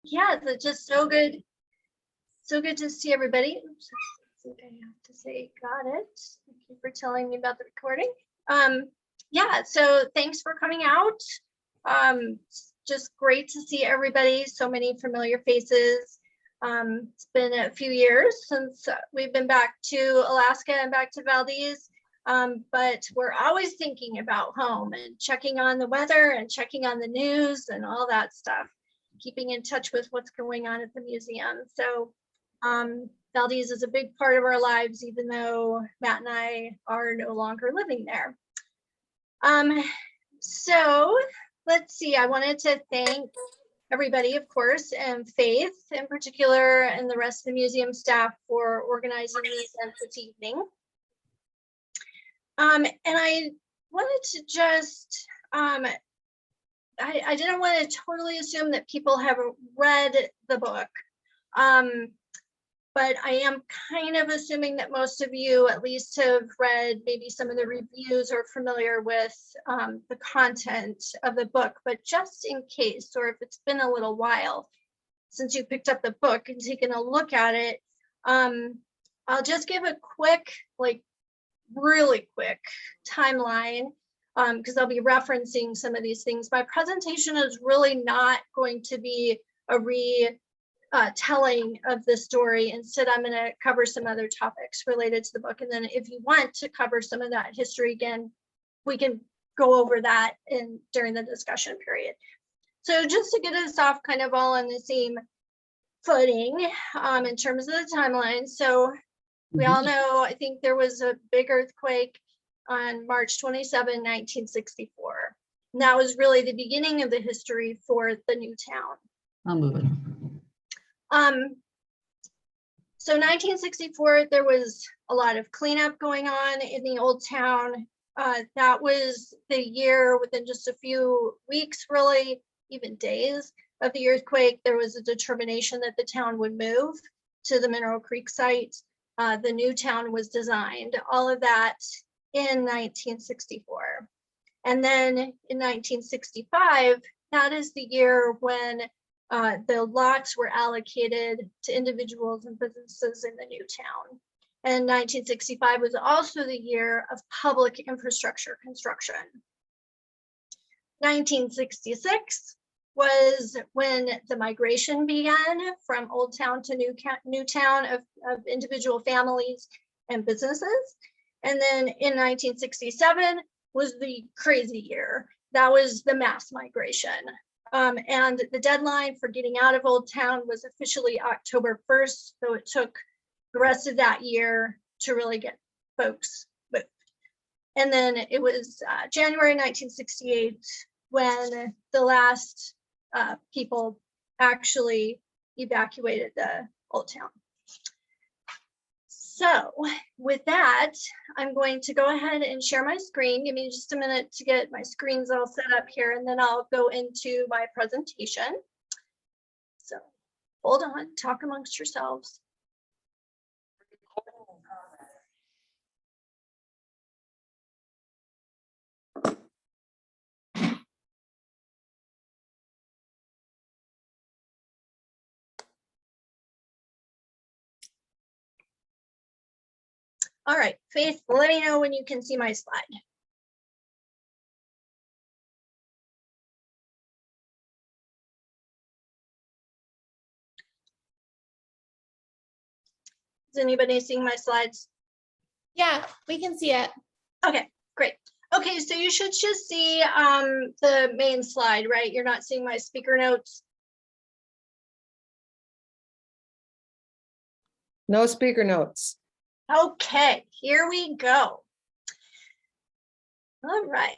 Yeah, it's just so good. So good to see everybody. Oops, I think I have to say got it. Thank you for telling me about the recording. Yeah, so thanks for coming out. It's just great to see everybody, so many familiar faces. It's been a few years since we've been back to Alaska and back to Valdez, but we're always thinking about home and checking on the weather and checking on the news and all that stuff, keeping in touch with what's going on at the museum. So Valdez is a big part of our lives, even though Matt and I are no longer living there. So let's see, I wanted to thank everybody, of course, and Faith in particular, and the rest of the museum staff for organizing the event this evening. And I wanted to just, I didn't want to totally assume that people have read the book. But I am kind of assuming that most of you at least have read maybe some of the reviews or familiar with the content of the book, but just in case, or if it's been a little while since you picked up the book and taken a look at it, I'll just give a quick, like really quick timeline because I'll be referencing some of these things. My presentation is really not going to be a telling of the story. Instead, I'm going to cover some other topics related to the book. And then if you want to cover some of that history again, we can go over that during the discussion period. So just to get us off kind of all on the same footing in terms of the timeline. So we all know, I think there was a big earthquake on March 27, 1964. And that was really the beginning of the history for the new town. I'll move it. So 1964, there was a lot of cleanup going on in the old town. That was the year, within just a few weeks, really, even days of the earthquake, there was a determination that the town would move to the Mineral Creek site. The new town was designed, all of that in 1964. And then in 1965, that is the year when the lots were allocated to individuals and businesses in the new town. And 1965 was also the year of public infrastructure construction. 1966 was when the migration began from Old Town to New Town of individual families and businesses. And then in 1967 was the crazy year. That was the mass migration. And the deadline for getting out of Old Town was officially October 1st. So it took the rest of that year to really get folks moved. And then it was January 1968 when the last people actually evacuated the Old Town. So with that, I'm going to go ahead and share my screen. Give me just a minute to get my screens all set up here, and then I'll go into my presentation. So hold on, talk amongst yourselves. All right, Faith, let me know when you can see my slide. Is anybody seeing my slides? Yeah, we can see it. Okay, great. Okay, so you should just see the main slide, right? You're not seeing my speaker notes. No speaker notes. Okay, here we go. All right.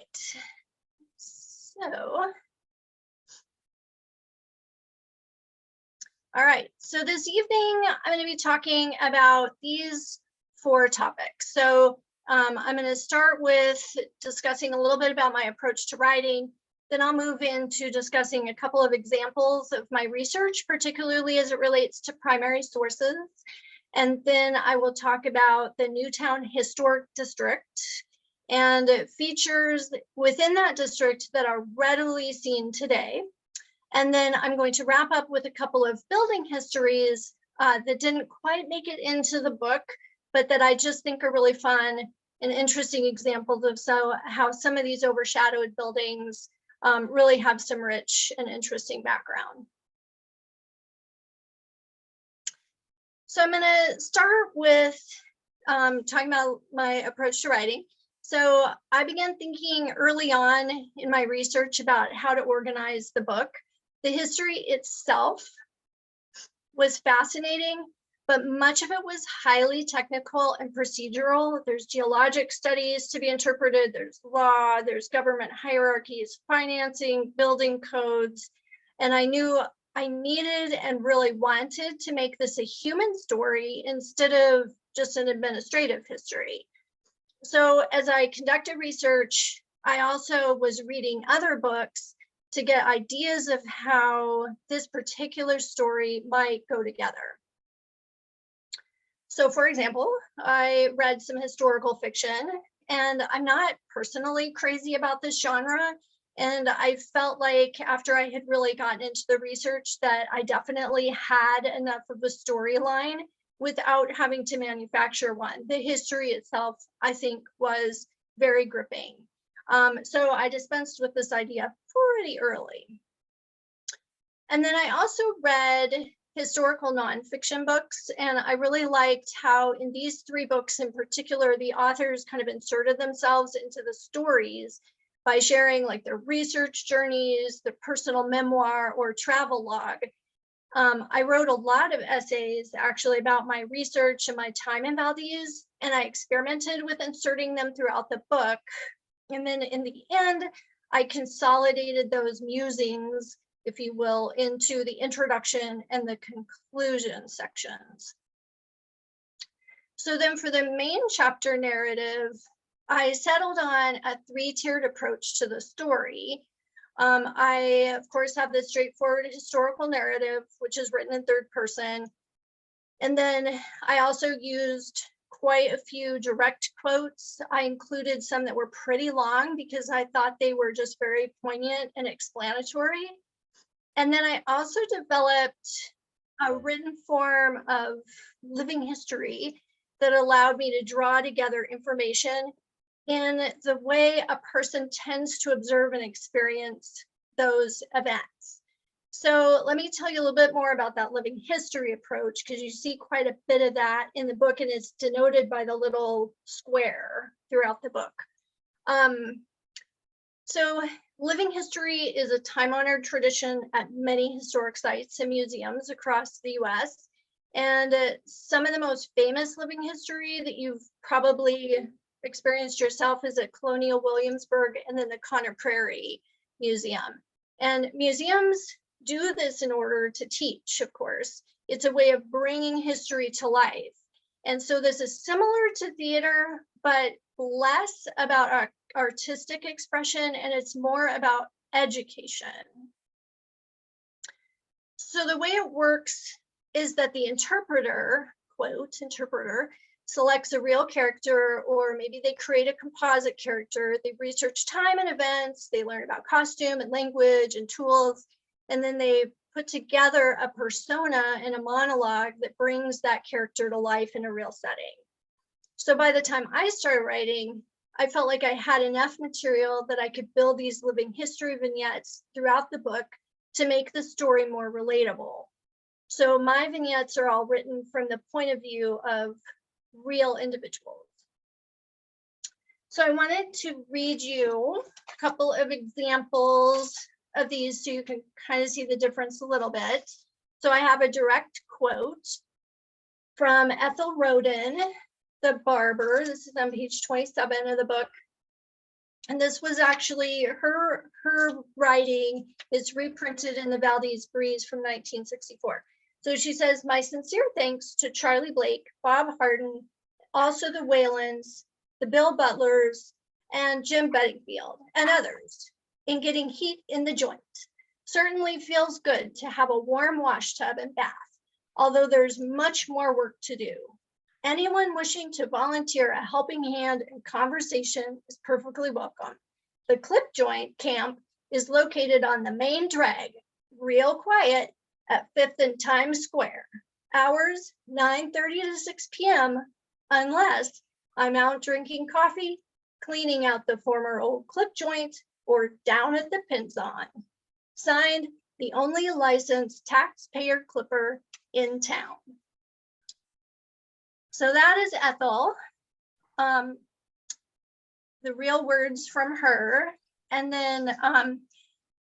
All right, so this evening I'm going to be talking about these 4 topics. So I'm going to start with discussing a little bit about my approach to writing. Then I'll move into discussing a couple of examples of my research, particularly as it relates to primary sources. And then I will talk about the Newtown Historic District and features within that district that are readily seen today. And then I'm going to wrap up with a couple of building histories that didn't quite make it into the book, but that I just think are really fun and interesting examples of how some of these overshadowed buildings really have some rich and interesting background. So I'm going to start with talking about my approach to writing. So I began thinking early on in my research about how to organize the book. The history itself was fascinating, but much of it was highly technical and procedural. There's geologic studies to be interpreted, there's law, there's government hierarchies, financing, building codes, and I knew I needed and really wanted to make this a human story instead of just an administrative history. So as I conducted research, I also was reading other books to get ideas of how this particular story might go together. So for example, I read some historical fiction, and I'm not personally crazy about this genre. And I felt like after I had really gotten into the research that I definitely had enough of a storyline without having to manufacture one. The history itself, I think, was very gripping. So I dispensed with this idea pretty early. And then I also read historical nonfiction books, and I really liked how in these three books in particular, the authors kind of inserted themselves into the stories by sharing like their research journeys, their personal memoir or travel log. I wrote a lot of essays actually about my research and my time in Valdez, and I experimented with inserting them throughout the book. And then in the end, I consolidated those musings, if you will, into the introduction and the conclusion sections. So then for the main chapter narrative, I settled on a three-tiered approach to the story. I, of course, have the straightforward historical narrative, which is written in third person. And then I also used quite a few direct quotes. I included some that were pretty long because I thought they were just very poignant and explanatory. And then I also developed a written form of living history that allowed me to draw together information in the way a person tends to observe and experience those events. So let me tell you a little bit more about that living history approach, because you see quite a bit of that in the book, and it's denoted by the little square throughout the book. So living history is a time-honored tradition at many historic sites and museums across the US. And some of the most famous living history that you've probably experienced yourself is at Colonial Williamsburg and then the Conner Prairie Museum. And museums do this in order to teach, of course. It's a way of bringing history to life. And so this is similar to theater, but less about artistic expression, and it's more about education. So the way it works is that the interpreter, quote, interpreter, selects a real character, or maybe they create a composite character. They research time and events, they learn about costume and language and tools, and then they put together a persona and a monologue that brings that character to life in a real setting. So by the time I started writing, I felt like I had enough material that I could build these living history vignettes throughout the book to make the story more relatable. So my vignettes are all written from the point of view of real individuals. So I wanted to read you a couple of examples of these so you can kind of see the difference a little bit. So I have a direct quote from Ethel Roden, the barber. This is on page 27 of the book. And this was actually her writing is reprinted in the Valdez Breeze from 1964. So she says, "My sincere thanks to Charlie Blake, Bob Harden, also the Whalens, the Bill Butlers, and Jim Bedingfield, and others in getting heat in the joint. Certainly feels good to have a warm wash tub and bath, although there's much more work to do. Anyone wishing to volunteer a helping hand in conversation is perfectly welcome. The clip joint camp is located on the main drag, real quiet at 5th and Times Square. Hours 9:30 to 6 p.m. unless I'm out drinking coffee, cleaning out the former old clip joint, or down at the Pinzon. Signed, the only licensed taxpayer clipper in town. So that is Ethel. The real words from her. And then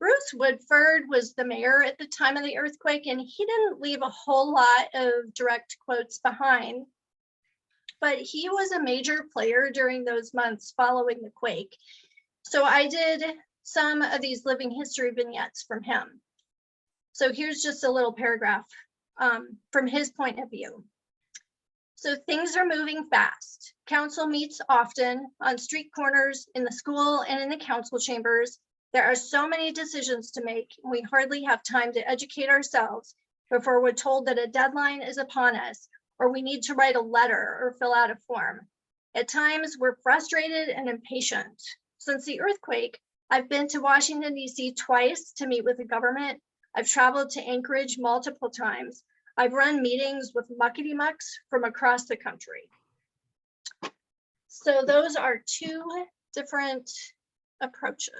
Bruce Woodford was the mayor at the time of the earthquake, and he didn't leave a whole lot of direct quotes behind, but he was a major player during those months following the quake. So I did some of these living history vignettes from him. So here's just a little paragraph from his point of view. So things are moving fast. Council meets often on street corners, in the school, and in the council chambers. There are so many decisions to make, and we hardly have time to educate ourselves before we're told that a deadline is upon us, or we need to write a letter or fill out a form. At times, we're frustrated and impatient. Since the earthquake, I've been to Washington, D.C. twice to meet with the government. I've traveled to Anchorage multiple times. I've run meetings with muckety-mucks from across the country. So those are two different approaches.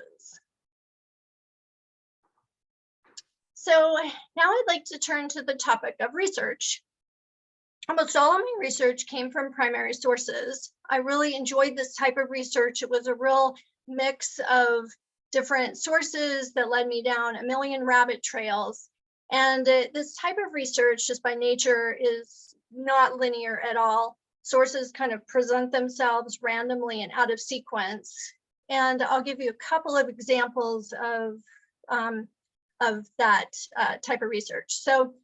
So now I'd like to turn to the topic of research. Almost all of my research came from primary sources. I really enjoyed this type of research. It was a real mix of different sources that led me down a million rabbit trails. And this type of research, just by nature, is not linear at all. Sources kind of present themselves randomly and out of sequence. And I'll give you a couple of examples of that type of research. So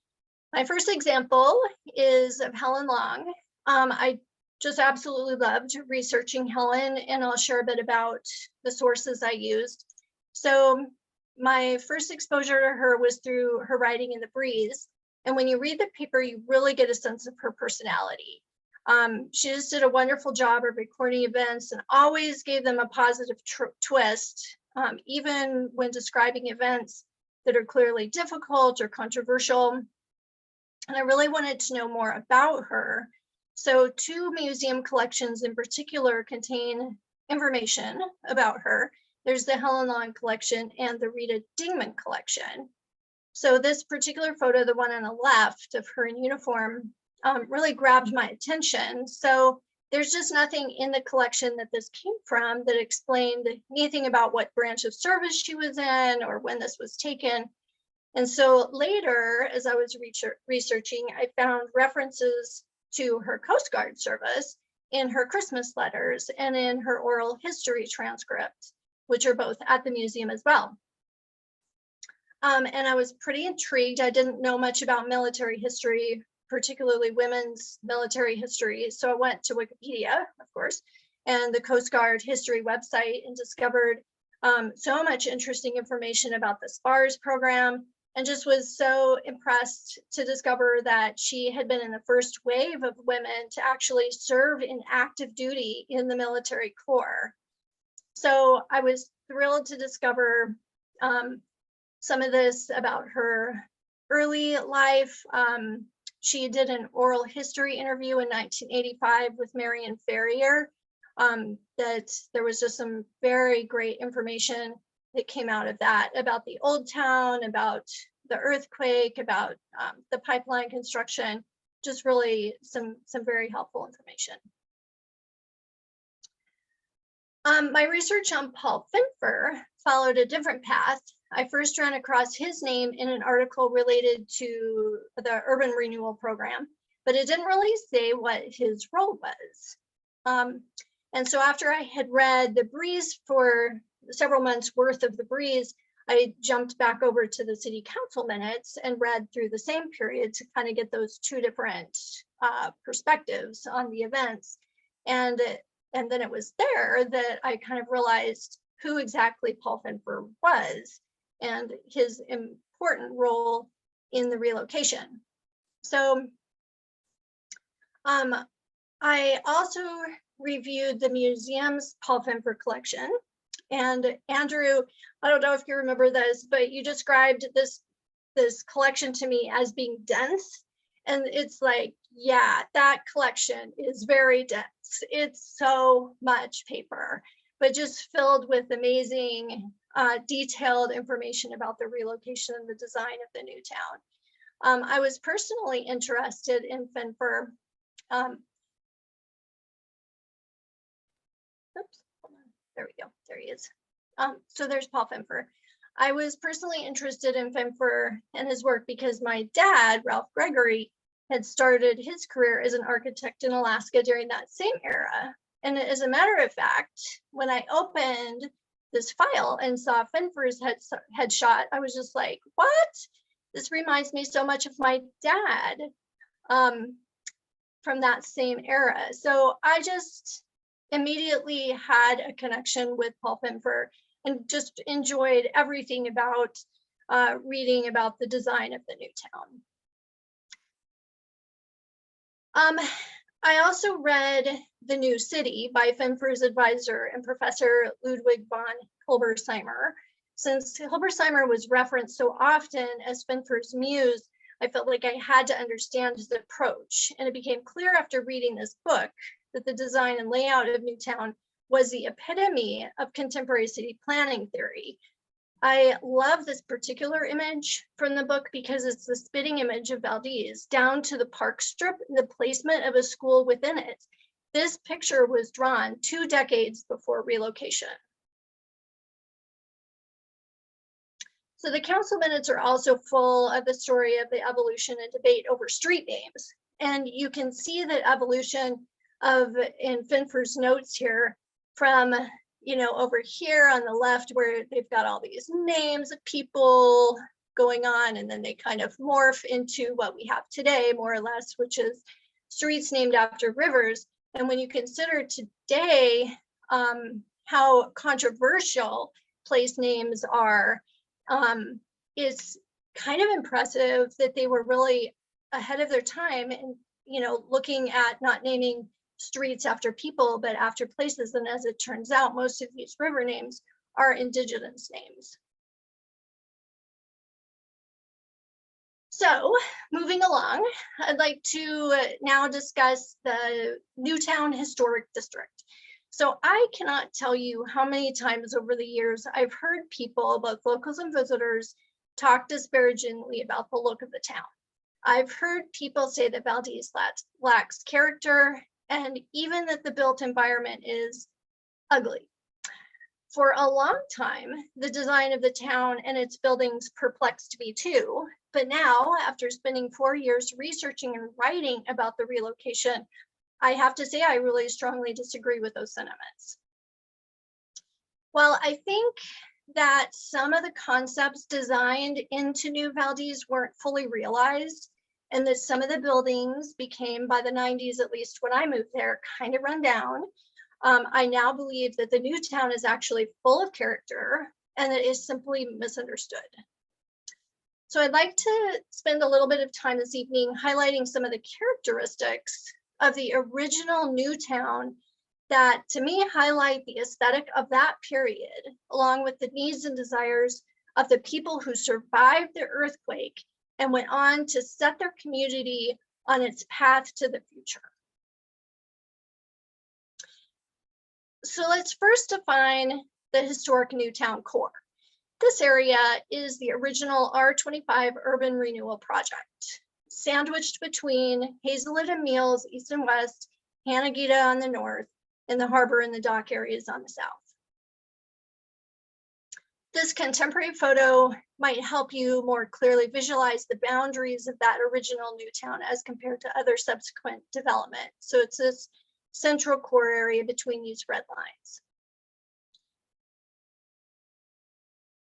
my first example is of Helen Long. I just absolutely loved researching Helen, and I'll share a bit about the sources I used. So my first exposure to her was through her writing in The Breeze. And when you read the paper, you really get a sense of her personality. She just did a wonderful job of recording events and always gave them a positive twist, even when describing events that are clearly difficult or controversial. And I really wanted to know more about her. So 2 museum collections in particular contain information about her. There's the Helen Long collection and the Rita Dingman collection. So this particular photo, the one on the left of her in uniform, really grabbed my attention. So there's just nothing in the collection that this came from that explained anything about what branch of service she was in or when this was taken. And so later, as I was researching, I found references to her Coast Guard service in her Christmas letters and in her oral history transcripts, which are both at the museum as well. And I was pretty intrigued. I didn't know much about military history, particularly women's military history. So I went to Wikipedia, of course, and the Coast Guard history website, and discovered so much interesting information about the SPARS program, and just was so impressed to discover that she had been in the first wave of women to actually serve in active duty in the military corps. So I was thrilled to discover some of this about her early life. She did an oral history interview in 1985 with Marion Ferrier. That there was just some very great information that came out of that about the old town, about the earthquake, about the pipeline construction, just really some very helpful information. My research on Paul Finfer followed a different path. I first ran across his name in an article related to the urban renewal program, but it didn't really say what his role was. And so after I had read The Breeze for several months worth of The Breeze, I jumped back over to the city council minutes and read through the same period to kind of get those 2 different perspectives on the events. And then it was there that I kind of realized who exactly Paul Finfer was and his important role in the relocation. So I also reviewed the museum's Paul Finfer collection. And Andrew, I don't know if you remember this, but you described this this collection to me as being dense. And it's like, yeah, that collection is very dense. It's so much paper, but just filled with amazing, detailed information about the relocation and the design of the new town. I was personally interested in Finfer. Oops, hold on. There we go. There he is. So there's Paul Finfer. I was personally interested in Finfer and his work because my dad, Ralph Gregory, had started his career as an architect in Alaska during that same era. And as a matter of fact, when I opened this file and saw Finfer's headshot, I was just like, what? This reminds me so much of my dad from that same era. So I just immediately had a connection with Paul Finfer and just enjoyed everything about reading about the design of the new town. I also read The New City by Finfer's advisor and Professor Ludwig von Hilbersheimer. Since Hilbersheimer was referenced so often as Finfer's muse, I felt like I had to understand his approach. And it became clear after reading this book that the design and layout of Newtown was the epitome of contemporary city planning theory. I love this particular image from the book because it's the spitting image of Valdez down to the park strip and the placement of a school within it. This picture was drawn 2 decades before relocation. So the council minutes are also full of the story of the evolution and debate over street names. And you can see the evolution in Finfer's notes here from, over here on the left where they've got all these names of people going on, and then they kind of morph into what we have today, more or less, which is streets named after rivers. And when you consider today how controversial place names are, it's kind of impressive that they were really ahead of their time and, looking at not naming streets after people, but after places. And as it turns out, most of these river names are indigenous names. So moving along, I'd like to now discuss the Newtown Historic District. So I cannot tell you how many times over the years I've heard people, both locals and visitors, talk disparagingly about the look of the town. I've heard people say that Valdez lacks character, and even that the built environment is ugly. For a long time, the design of the town and its buildings perplexed me too. But now, after spending 4 years researching and writing about the relocation, I have to say I really strongly disagree with those sentiments. Well, I think that some of the concepts designed into New Valdez weren't fully realized, and that some of the buildings became, by the 90s, at least when I moved there, kind of run down. I now believe that the new town is actually full of character and it is simply misunderstood. So I'd like to spend a little bit of time this evening highlighting some of the characteristics of the original new town that, to me, highlight the aesthetic of that period, along with the needs and desires of the people who survived the earthquake and went on to set their community on its path to the future. So let's first define the historic Newtown core. This area is the original R25 urban renewal project, sandwiched between Hazelwood and Mills, east and west, Hanagita on the north, and the harbor and the dock areas on the south. This contemporary photo might help you more clearly visualize the boundaries of that original new town as compared to other subsequent development. So it's this central core area between these red lines.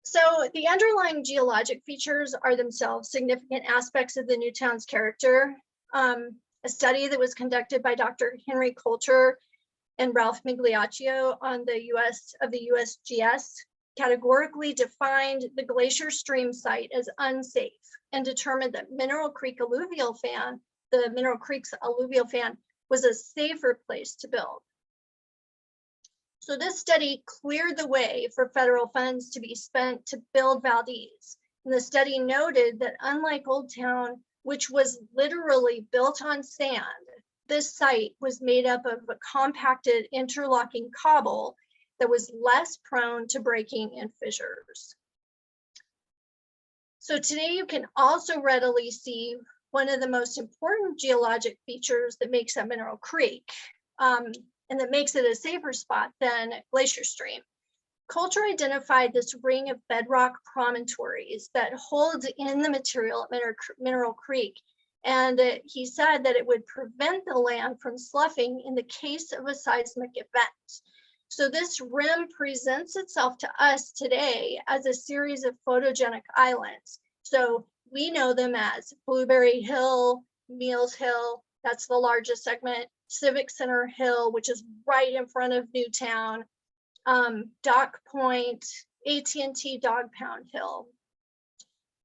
So the underlying geologic features are themselves significant aspects of the new town's character. A study that was conducted by Dr. Henry Coulter and Ralph Migliaccio on the USGS categorically defined the glacier stream site as unsafe and determined that the Mineral Creek's alluvial fan was a safer place to build. So this study cleared the way for federal funds to be spent to build Valdez. And the study noted that unlike Old Town, which was literally built on sand, this site was made up of a compacted interlocking cobble that was less prone to breaking and fissures. So today you can also readily see one of the most important geologic features that makes up Mineral Creek, and that makes it a safer spot than Glacier Stream. Culture identified this ring of bedrock promontories that holds in the material at Mineral Creek. And he said that it would prevent the land from sloughing in the case of a seismic event. So this rim presents itself to us today as a series of photogenic islands. So we know them as Blueberry Hill, Meals Hill, that's the largest segment, Civic Center Hill, which is right in front of Newtown, Dock Point, AT&T Dog Pound Hill.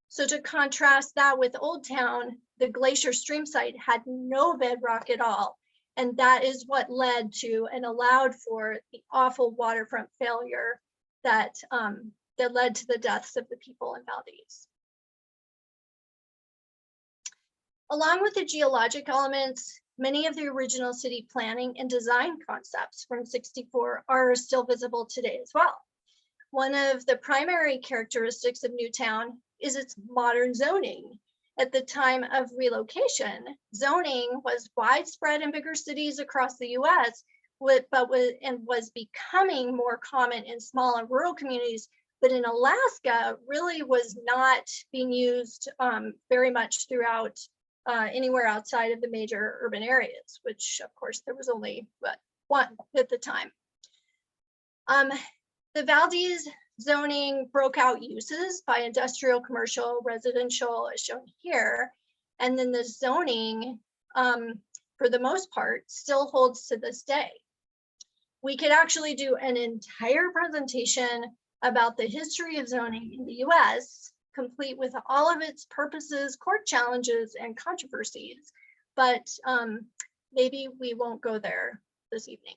So to contrast that with Old Town, the Glacier Stream site had no bedrock at all. And that is what led to and allowed for the awful waterfront failure that, that led to the deaths of the people in Valdez. Along with the geologic elements, many of the original city planning and design concepts from '64 are still visible today as well. One of the primary characteristics of Newtown is its modern zoning. At the time of relocation, zoning was widespread in bigger cities across the US, but was becoming more common in small and rural communities, but in Alaska really was not being used very much throughout anywhere outside of the major urban areas, which of course there was only one at the time. The Valdez zoning broke out uses by industrial, commercial, residential, as shown here. And then the zoning, for the most part, still holds to this day. We could actually do an entire presentation about the history of zoning in the US, complete with all of its purposes, court challenges, and controversies, but maybe we won't go there this evening.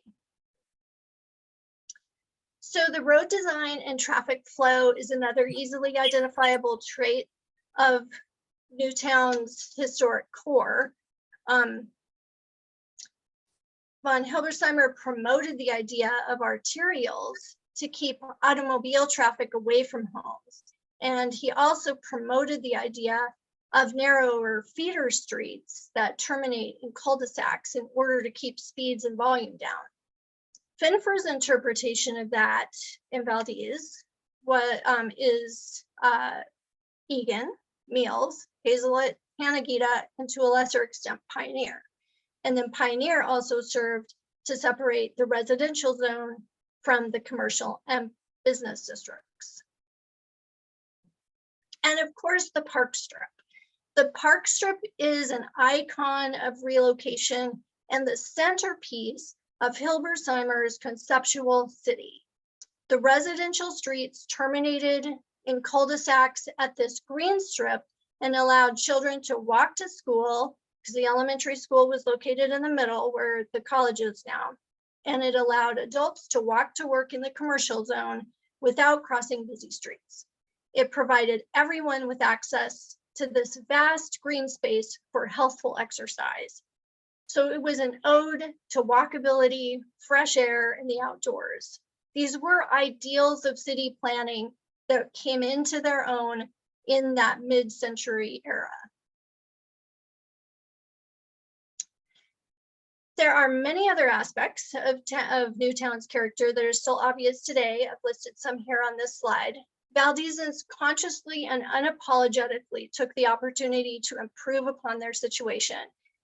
So the road design and traffic flow is another easily identifiable trait of Newtown's historic core. Von Hilbersheimer promoted the idea of arterials to keep automobile traffic away from homes. And he also promoted the idea of narrower feeder streets that terminate in cul-de-sacs in order to keep speeds and volume down. Finfer's interpretation of that in Valdez is Egan, Meals, Hazelett, Hanagita, and to a lesser extent Pioneer. And then Pioneer also served to separate the residential zone from the commercial and business districts. And of course, the Park Strip. The Park Strip is an icon of relocation and the centerpiece of Hilbersheimer's conceptual city. The residential streets terminated in cul-de-sacs at this green strip and allowed children to walk to school, because the elementary school was located in the middle where the college is now. And it allowed adults to walk to work in the commercial zone without crossing busy streets. It provided everyone with access to this vast green space for healthful exercise. So it was an ode to walkability, fresh air, and the outdoors. These were ideals of city planning that came into their own in that mid-century era. There are many other aspects of Newtown's character that are still obvious today. I've listed some here on this slide. Valdezans consciously and unapologetically took the opportunity to improve upon their situation.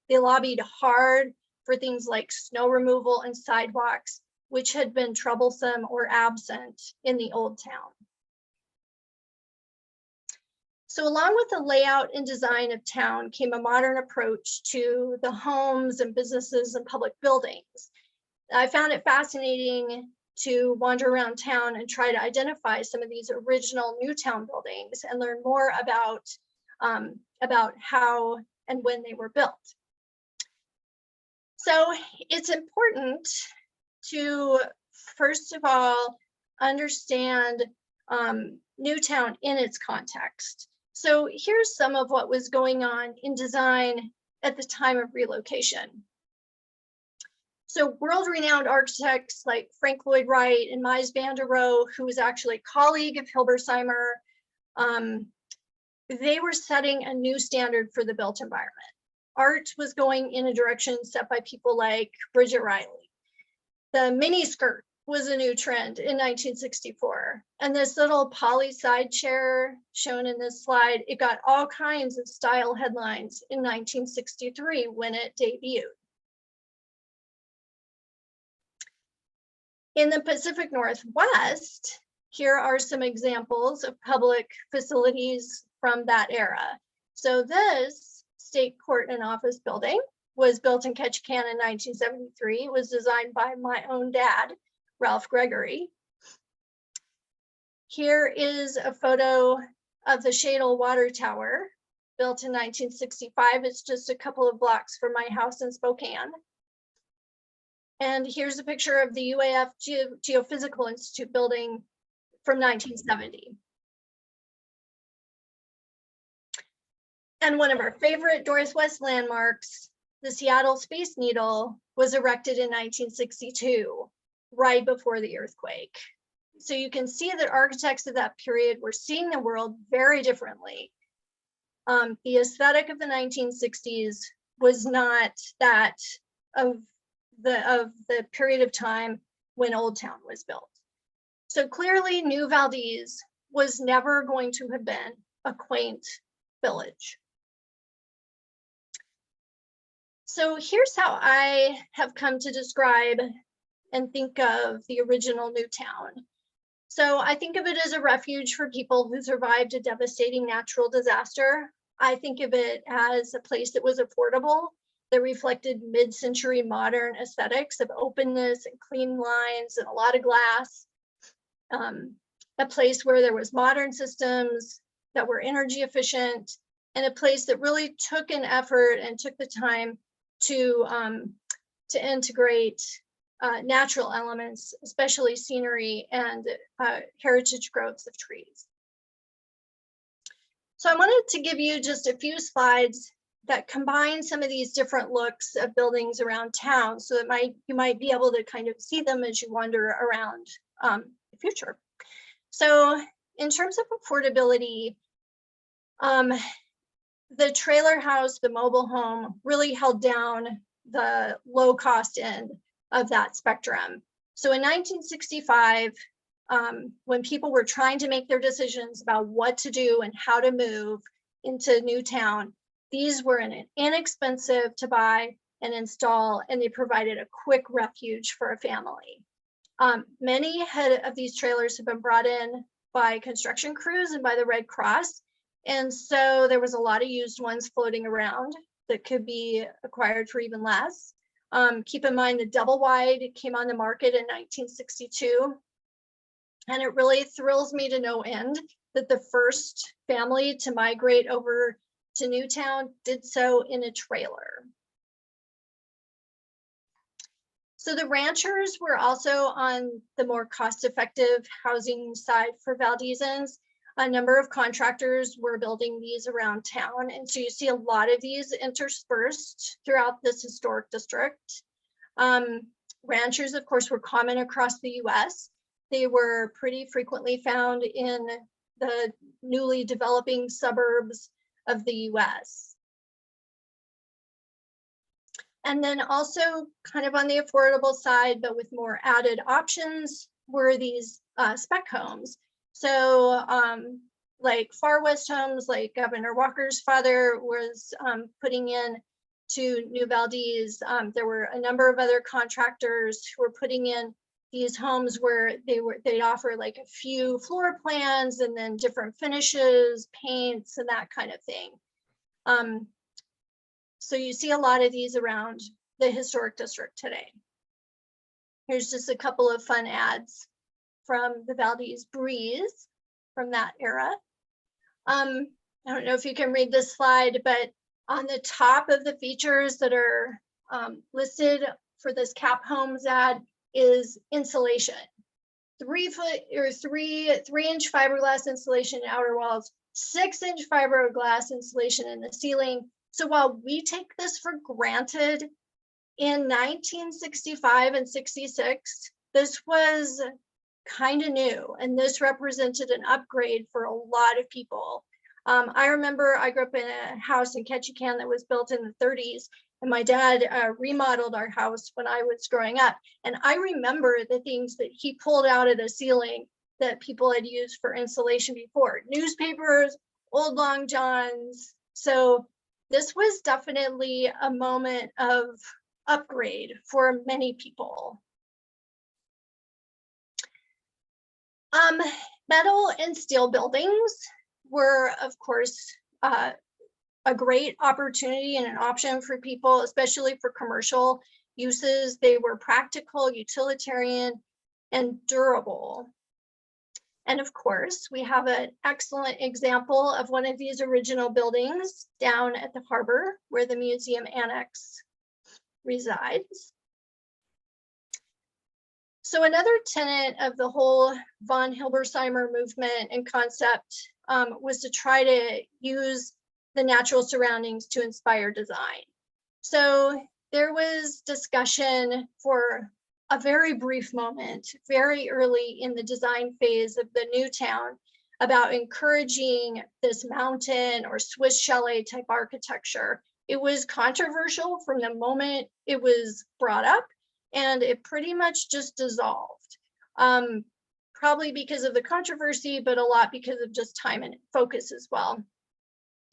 They lobbied hard for things like snow removal and sidewalks, which had been troublesome or absent in the Old Town. So along with the layout and design of town came a modern approach to the homes and businesses and public buildings. I found it fascinating to wander around town and try to identify some of these original Newtown buildings and learn more about how and when they were built. So it's important to, first of all, understand Newtown in its context. So here's some of what was going on in design at the time of relocation. So world-renowned architects like Frank Lloyd Wright and Mies van der Rohe, who was actually a colleague of Hilbersheimer, they were setting a new standard for the built environment. Art was going in a direction set by people like Bridget Riley. The mini skirt was a new trend in 1964. And this little poly side chair shown in this slide, it got all kinds of style headlines in 1963 when it debuted. In the Pacific Northwest, here are some examples of public facilities from that era. So this state court and office building was built in Ketchikan in 1973. It was designed by my own dad, Ralph Gregory. Here is a photo of the Shadle Water Tower, built in 1965. It's just a couple of blocks from my house in Spokane. And here's a picture of the UAF Geophysical Institute building from 1970. And one of our favorite Northwest landmarks, the Seattle Space Needle, was erected in 1962, right before the earthquake. So you can see that architects of that period were seeing the world very differently. The aesthetic of the 1960s was not that of the period of time when Old Town was built. So clearly New Valdez was never going to have been a quaint village. So here's how I have come to describe and think of the original Newtown. So I think of it as a refuge for people who survived a devastating natural disaster. I think of it as a place that was affordable, that reflected mid-century modern aesthetics of openness and clean lines and a lot of glass. A place where there was modern systems that were energy efficient, and a place that really took an effort and took the time to integrate natural elements, especially scenery and heritage groves of trees. So I wanted to give you just a few slides that combine some of these different looks of buildings around town, so that you might be able to kind of see them as you wander around the future. So in terms of affordability, the trailer house, the mobile home, really held down the low cost end of that spectrum. So in 1965, when people were trying to make their decisions about what to do and how to move into Newtown, these were inexpensive to buy and install, and they provided a quick refuge for a family. Many of these trailers have been brought in by construction crews and by the Red Cross. And so there was a lot of used ones floating around that could be acquired for even less. Keep in mind the double wide came on the market in 1962. And it really thrills me to no end that the first family to migrate over to Newtown did so in a trailer. So the ranchers were also on the more cost-effective housing side for Valdezans. A number of contractors were building these around town. And so you see a lot of these interspersed throughout this historic district. Ranchers, of course, were common across the US. They were pretty frequently found in the newly developing suburbs of the US. And then also kind of on the affordable side, but with more added options, were these spec homes. So like Far West Homes, like Governor Walker's father was putting in to New Valdez. There were a number of other contractors who were putting in these homes where they'd offer like a few floor plans and then different finishes, paints, and that kind of thing. So you see a lot of these around the historic district today. Here's just a couple of fun ads from the Valdez Breeze from that era. I don't know if you can read this slide, but on the top of the features that are listed for this Cap Homes ad is insulation. 3-foot or 3-inch fiberglass insulation in outer walls, 6-inch fiberglass insulation in the ceiling. So while we take this for granted, in 1965 and 66, this was kind of new, and this represented an upgrade for a lot of people. I remember I grew up in a house in Ketchikan that was built in the 30s, and my dad remodeled our house when I was growing up. And I remember the things that he pulled out of the ceiling that people had used for insulation before: newspapers, old long johns. So this was definitely a moment of upgrade for many people. Metal and steel buildings were, of course, a great opportunity and an option for people, especially for commercial uses. They were practical, utilitarian, and durable. And of course, we have an excellent example of one of these original buildings down at the harbor where the museum annex resides. So another tenet of the whole von Hilbersheimer movement and concept was to try to use the natural surroundings to inspire design. So there was discussion for a very brief moment, very early in the design phase of the new town, about encouraging this mountain or Swiss chalet type architecture. It was controversial from the moment it was brought up, and it pretty much just dissolved. Probably because of the controversy, but a lot because of just time and focus as well.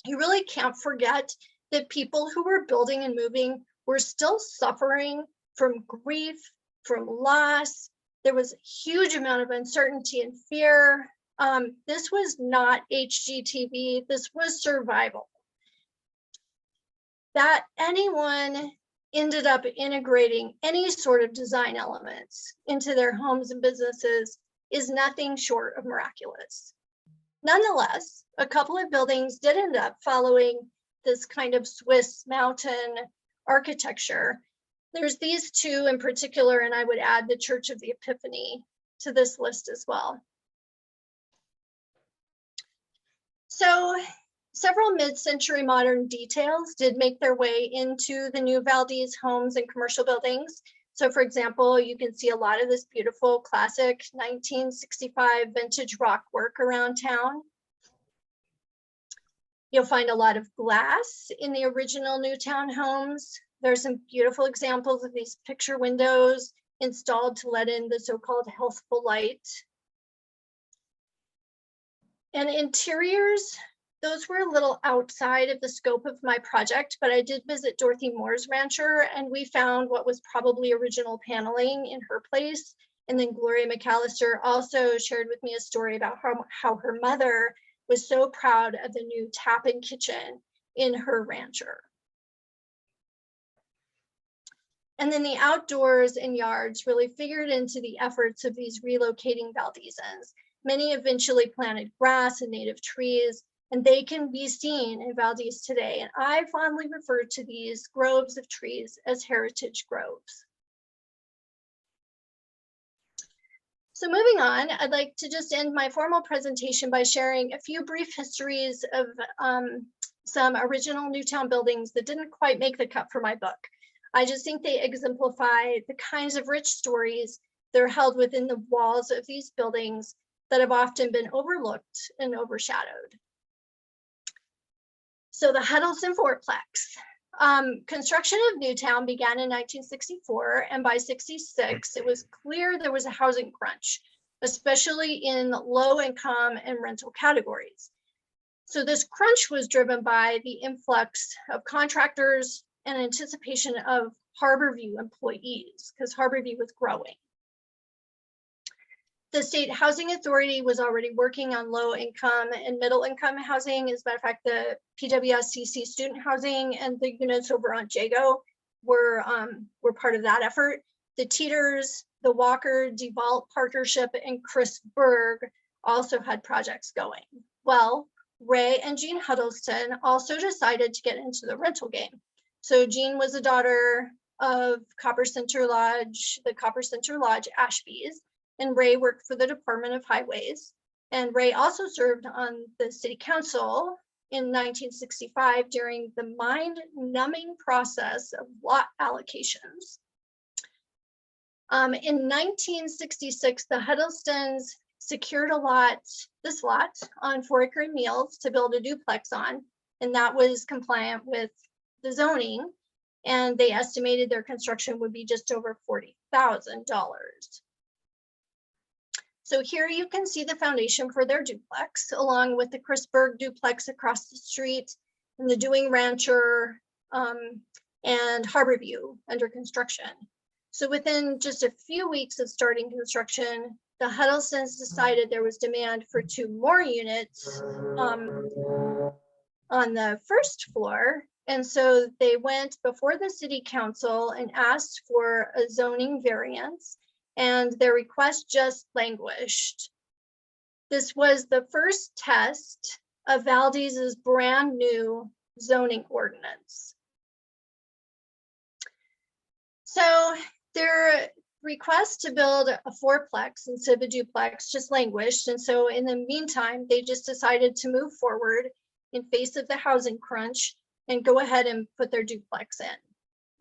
You really can't forget that people who were building and moving were still suffering from grief, from loss. There was a huge amount of uncertainty and fear. This was not HGTV, this was survival. That anyone ended up integrating any sort of design elements into their homes and businesses is nothing short of miraculous. Nonetheless, a couple of buildings did end up following this kind of Swiss mountain architecture. There's these two in particular, and I would add the Church of the Epiphany to this list as well. So several mid-century modern details did make their way into the new Valdez homes and commercial buildings. So for example, you can see a lot of this beautiful classic 1965 vintage rock work around town. You'll find a lot of glass in the original Newtown homes. There's some beautiful examples of these picture windows installed to let in the so-called healthful light. And interiors, those were a little outside of the scope of my project, but I did visit Dorothy Moore's rancher, and we found what was probably original paneling in her place. And then Gloria McAllister also shared with me a story about how her mother was so proud of the new tap-in kitchen in her rancher. And then the outdoors and yards really figured into the efforts of these relocating Valdezans. Many eventually planted grass and native trees, and they can be seen in Valdez today. And I fondly refer to these groves of trees as heritage groves. So moving on, I'd like to just end my formal presentation by sharing a few brief histories of some original Newtown buildings that didn't quite make the cut for my book. I just think they exemplify the kinds of rich stories that are held within the walls of these buildings that have often been overlooked and overshadowed. So the Huddleston Fourplex. Construction of Newtown began in 1964, and by 66, it was clear there was a housing crunch, especially in low income and rental categories. So this crunch was driven by the influx of contractors and anticipation of Harborview employees, because Harborview was growing. The State Housing Authority was already working on low income and middle income housing. As a matter of fact, the PWSCC student housing and the units over on Jago were part of that effort. The Teeters, the Walker DeVault Partnership, and Chris Berg also had projects going. Well, Ray and Jean Huddleston also decided to get into the rental game. So Jean was a daughter of the Copper Center Lodge Ashbys, and Ray worked for the Department of Highways. And Ray also served on the city council in 1965 during the mind-numbing process of lot allocations. In 1966, the Huddlestons secured this lot on 4-acre Mills to build a duplex on, and that was compliant with the zoning, and they estimated their construction would be just over $40,000. So here you can see the foundation for their duplex, along with the Chrisberg duplex across the street, and the Dewing Rancher and Harborview under construction. So within just a few weeks of starting construction, the Huddlestons decided there was demand for 2 more units on the first floor. And so they went before the city council and asked for a zoning variance, and their request just languished. This was the first test of Valdez's brand new zoning ordinance. So their request to build a 4-plex instead of a duplex just languished. And so in the meantime, they just decided to move forward in face of the housing crunch and go ahead and put their duplex in.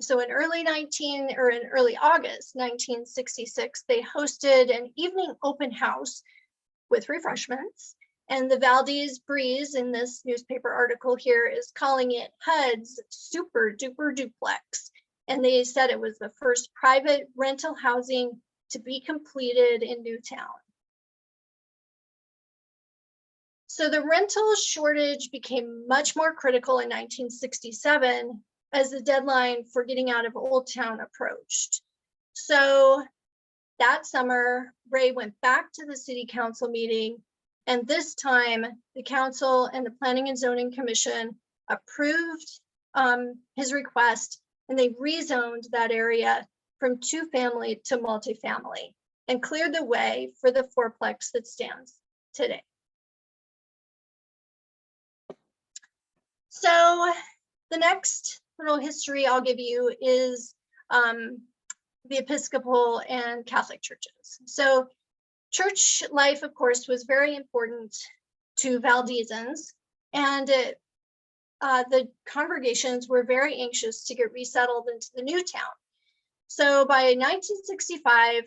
So in early August 1966, they hosted an evening open house with refreshments. And the Valdez Breeze in this newspaper article here is calling it HUD's super duper duplex. And they said it was the first private rental housing to be completed in Newtown. So the rental shortage became much more critical in 1967 as the deadline for getting out of Old Town approached. So that summer, Ray went back to the city council meeting, and this time the council and the Planning and Zoning Commission approved his request, and they rezoned that area from 2-family to multifamily and cleared the way for the 4-plex that stands today. So the next little history I'll give you is the Episcopal and Catholic churches. So church life, of course, was very important to Valdezans, and the congregations were very anxious to get resettled into the new town. So by 1965,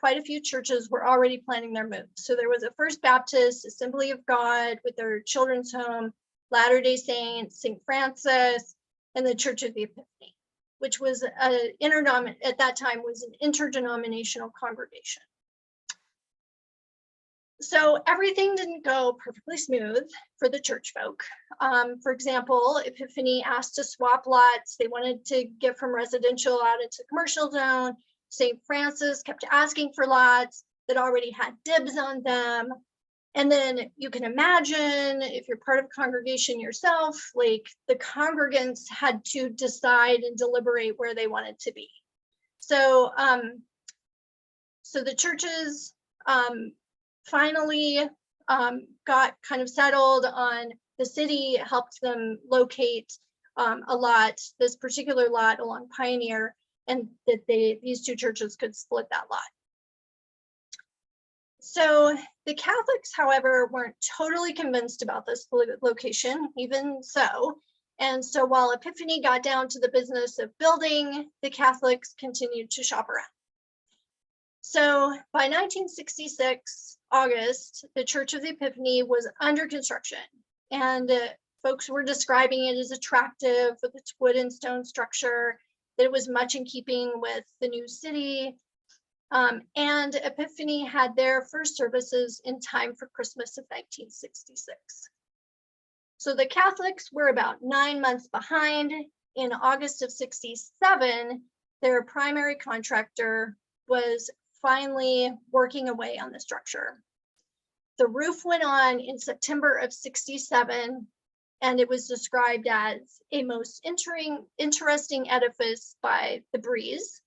quite a few churches were already planning their move. So there was a First Baptist, Assembly of God with their children's home, Latter-day Saints, St. Francis, and the Church of the Epiphany, which was at that time was an interdenominational congregation. So everything didn't go perfectly smooth for the church folk. For example, Epiphany asked to swap lots. They wanted to get from residential out into the commercial zone. St. Francis kept asking for lots that already had dibs on them. And then you can imagine, if you're part of a congregation yourself, like the congregants had to decide and deliberate where they wanted to be. So, so the churches finally got kind of settled on, the city helped them locate a lot, this particular lot along Pioneer, and that these 2 churches could split that lot. So the Catholics, however, weren't totally convinced about this location, even so. And so while Epiphany got down to the business of building, the Catholics continued to shop around. So by 1966, August, the Church of the Epiphany was under construction, and folks were describing it as attractive with its wood and stone structure, that it was much in keeping with the new city. And Epiphany had their first services in time for Christmas of 1966. So the Catholics were about 9 months behind. In August of 67, their primary contractor was finally working away on the structure. The roof went on in September of 67, and it was described as a most interesting edifice by the Breeze.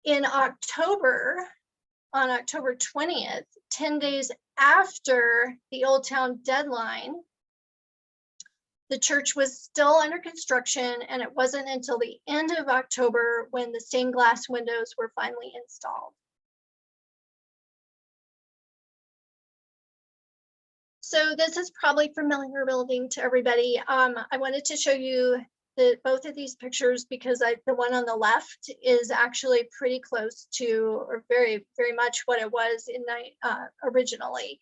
In October, on October 20th, 10 days after the Old Town deadline, The church was still under construction, and it wasn't until the end of October when the stained glass windows were finally installed. So this is probably familiar building to everybody. I wanted to show you both of these pictures because the one on the left is actually pretty close to, or very, very much what it was in originally.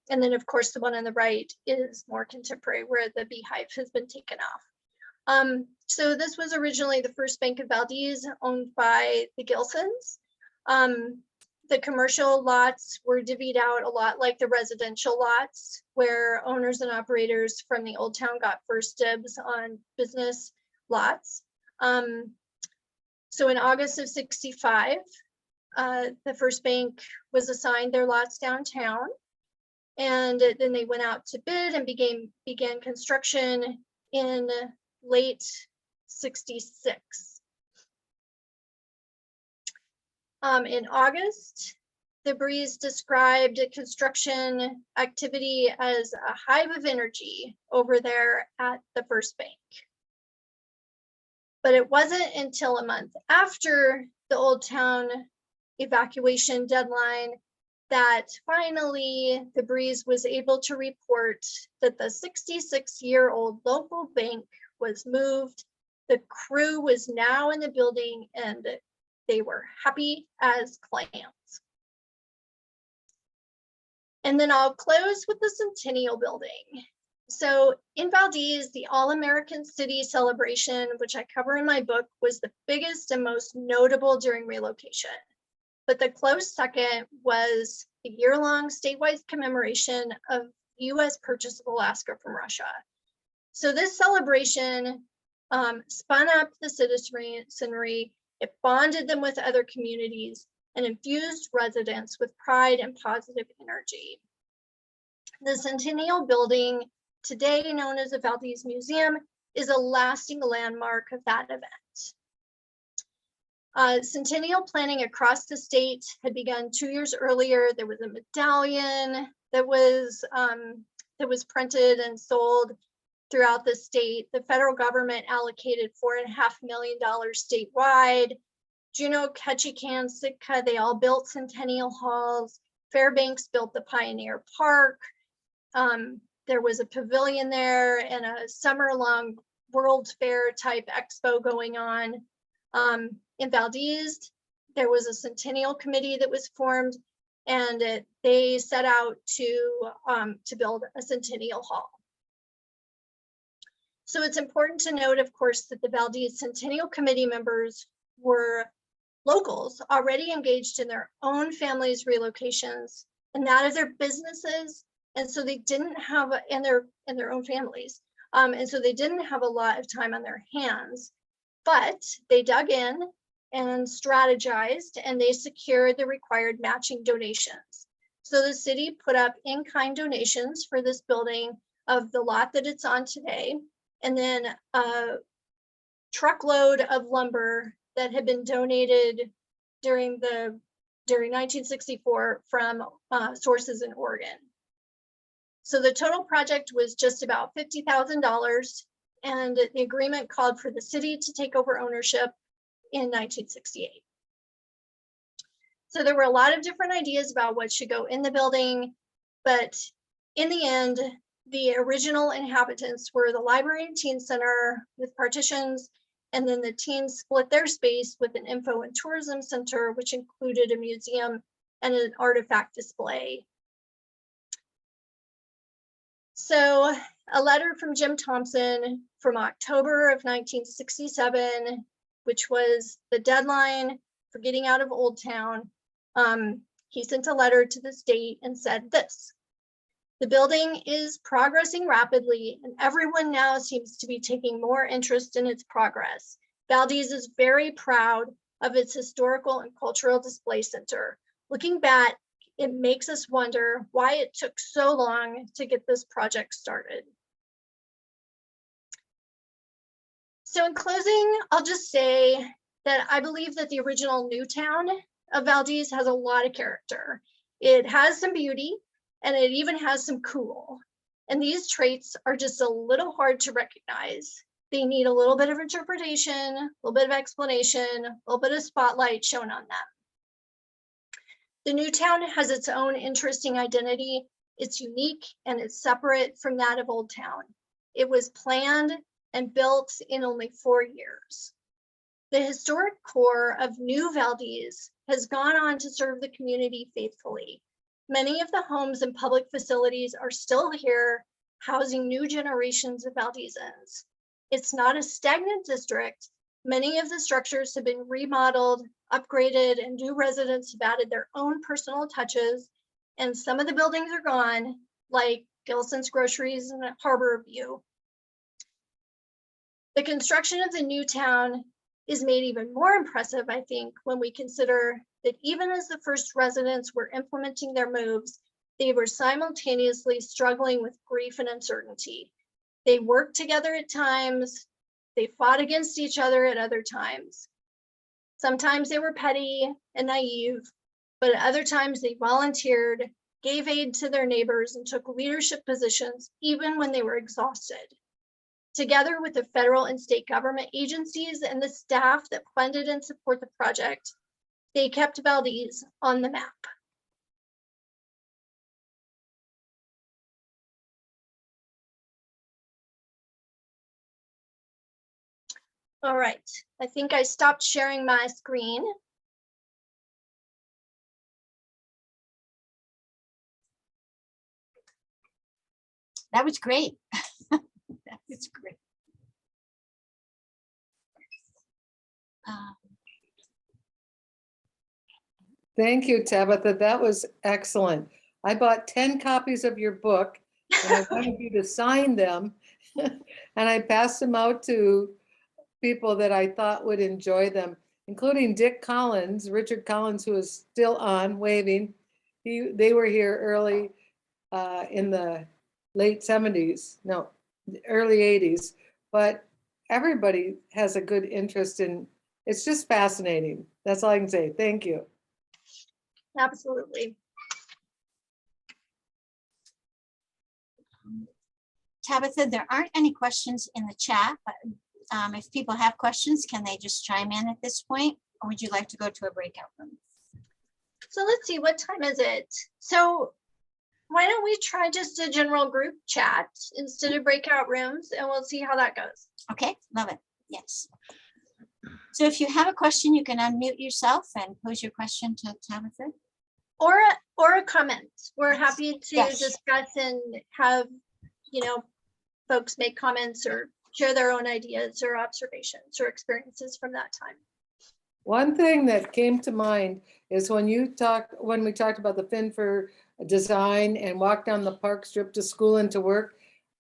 And then of course the one on the right is more contemporary, where the beehive has been taken off. So this was originally the first bank of Valdez, owned by the Gilsons. The commercial lots were divvied out a lot like the residential lots, where owners and operators from the old town got first dibs on business lots. So in August of '65, the first bank was assigned their lots downtown, and then they went out to bid and began construction in late '66. In August, the Breeze described construction activity as a hive of energy over there at the first bank. But it wasn't until a month after the Old Town evacuation deadline that finally the Breeze was able to report that the 66-year-old local bank was moved. The crew was now in the building, and they were happy as clams. And then I'll close with the Centennial Building. So in Valdez, the All-American City celebration, which I cover in my book, was the biggest and most notable during relocation. But the close second was the year-long statewide commemoration of U.S. purchase of Alaska from Russia. So this celebration spun up the citizenry. It bonded them with other communities and infused residents with pride and positive energy. The Centennial Building, today known as the Valdez Museum, is a lasting landmark of that event. Centennial Planning across the state had begun 2 years earlier. There was a medallion that was printed and sold throughout the state. The federal government allocated $4.5 million statewide. Juneau, Ketchikan, Sitka, they all built Centennial Halls. Fairbanks built the Pioneer Park. There was a pavilion there and a summer-long World's Fair type expo going on. In Valdez, there was a Centennial Committee that was formed, and they set out to build a Centennial Hall. So it's important to note, of course, that the Valdez Centennial Committee members were locals already engaged in their own families' relocations and that of their businesses, and so they didn't have in their own families, and so they didn't have a lot of time on their hands, but they dug in and strategized, and they secured the required matching donations. So the city put up in-kind donations for this building of the lot that it's on today, and then a truckload of lumber that had been donated during 1964 from sources in Oregon. So the total project was just about $50,000, and the agreement called for the city to take over ownership in 1968. So there were a lot of different ideas about what should go in the building, but in the end, the original inhabitants were the library and teen center with partitions, and then the teens split their space with an info and tourism center, which included a museum and an artifact display. So a letter from Jim Thompson from October of 1967, which was the deadline for getting out of Old Town. He sent a letter to the state and said this: the building is progressing rapidly, and everyone now seems to be taking more interest in its progress. Valdez is very proud of its historical and cultural display center. Looking back, it makes us wonder why it took so long to get this project started. So in closing, I'll just say that I believe that the original new town of Valdez has a lot of character. It has some beauty, and it even has some cool. And these traits are just a little hard to recognize. They need a little bit of interpretation, a little bit of explanation, a little bit of spotlight shown on them. The new town has its own interesting identity. It's unique and it's separate from that of Old Town. It was planned and built in only 4 years. The historic core of New Valdez has gone on to serve the community faithfully. Many of the homes and public facilities are still here, housing new generations of Valdezans. It's not a stagnant district. Many of the structures have been remodeled, upgraded, and new residents have added their own personal touches. And some of the buildings are gone, like Gilson's Groceries and Harbor View. The construction of the new town is made even more impressive, I think, when we consider that even as the first residents were implementing their moves, they were simultaneously struggling with grief and uncertainty. They worked together at times, they fought against each other at other times. Sometimes they were petty and naive, but at other times they volunteered, gave aid to their neighbors, and took leadership positions even when they were exhausted. Together with the federal and state government agencies and the staff that funded and support the project, they kept Valdez on the map. All right, I think I stopped sharing my screen. That was great. That was great. Thank you, Tabitha. That was excellent. I bought 10 copies of your book and I wanted you to sign them. And I passed them out to people that I thought would enjoy them, including Dick Collins, Richard Collins, who is still on waving. They were here early in the late 70s, no, early 80s, but everybody has a good interest in, it's just fascinating. That's all I can say. Thank you. Absolutely. Tabitha, there aren't any questions in the chat, but if people have questions, can they just chime in at this point? Or would you like to go to a breakout room? So let's see, what time is it? So why don't we try just a general group chat instead of breakout rooms, and we'll see how that goes. Okay, love it. Yes. So if you have a question, you can unmute yourself and pose your question to Tabitha. Or a comment. We're happy to Yes. discuss and have, folks make comments or share their own ideas or observations or experiences from that time. One thing that came to mind is when we talked about the Finfer design and walked down the park strip to school and to work,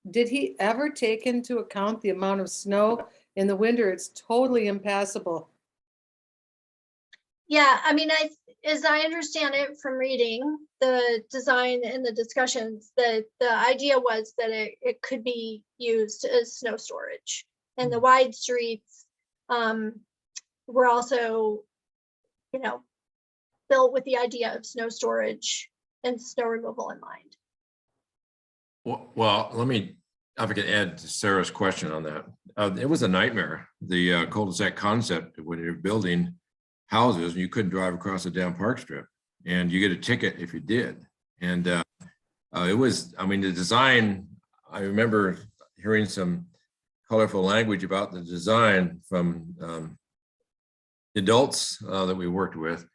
did he ever take into account the amount of snow in the winter? It's totally impassable. Yeah, I mean, as I understand it from reading the design and the discussions, the idea was that it could be used as snow storage, and the wide streets were also, built with the idea of snow storage and snow removal in mind. Well, if I could add to Sarah's question on that. It was a nightmare, the cul-de-sac concept when you're building houses, you couldn't drive across the damn park strip, and you get a ticket if you did. And it was, the design, I remember hearing some colorful language about the design from adults that we worked with.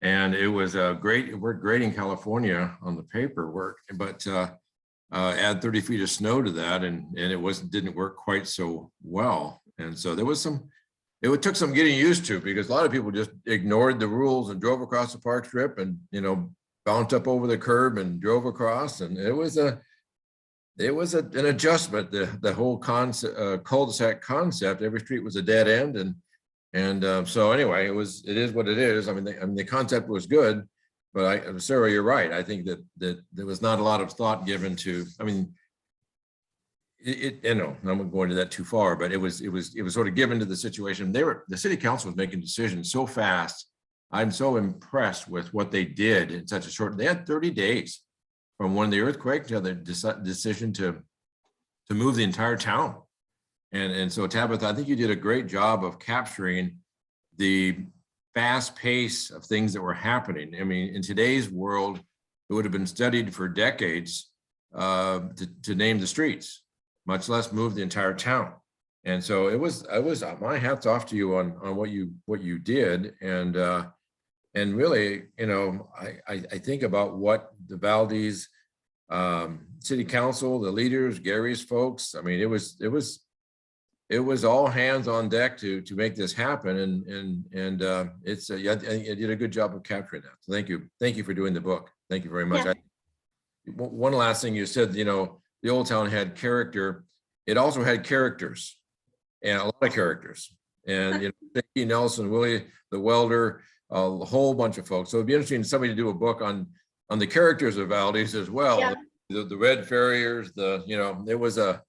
And it was great. It worked great in California on the paperwork, but add 30 feet of snow to that, and it didn't work quite so well. And so there was it took some getting used to, because a lot of people just ignored the rules and drove across the park strip and, bounced up over the curb and drove across. And it was an adjustment. The whole concept, cul-de-sac concept, every street was a dead end. And so anyway, it is what it is. The concept was good, but Sarah, you're right. I think that there was not a lot of thought given to, I'm not going to that too far, but it was sort of given to the situation. The city council was making decisions so fast. I'm so impressed with what they did in such a short, they had 30 days from one of the earthquakes to the decision to move the entire town. And so Tabitha, I think you did a great job of capturing the fast pace of things that were happening. I mean, in today's world, it would have been studied for decades to name the streets, much less move the entire town. And so it was my hats off to you on what you did. And really, you know, I think about what the Valdez City Council, the leaders, Gary's folks. I mean, it was all hands on deck to make this happen, and it's yeah, you did a good job of capturing that. So thank you for doing the book. Thank you very much. Yeah. One last thing you said, you know, the old town had character. It also had characters, and a lot of characters. And you know, Dickie Nelson, Willie the welder, a whole bunch of folks. So it'd be interesting somebody to do a book on the characters of Valdez as well. Yeah. The Red Farriers, you know, it was a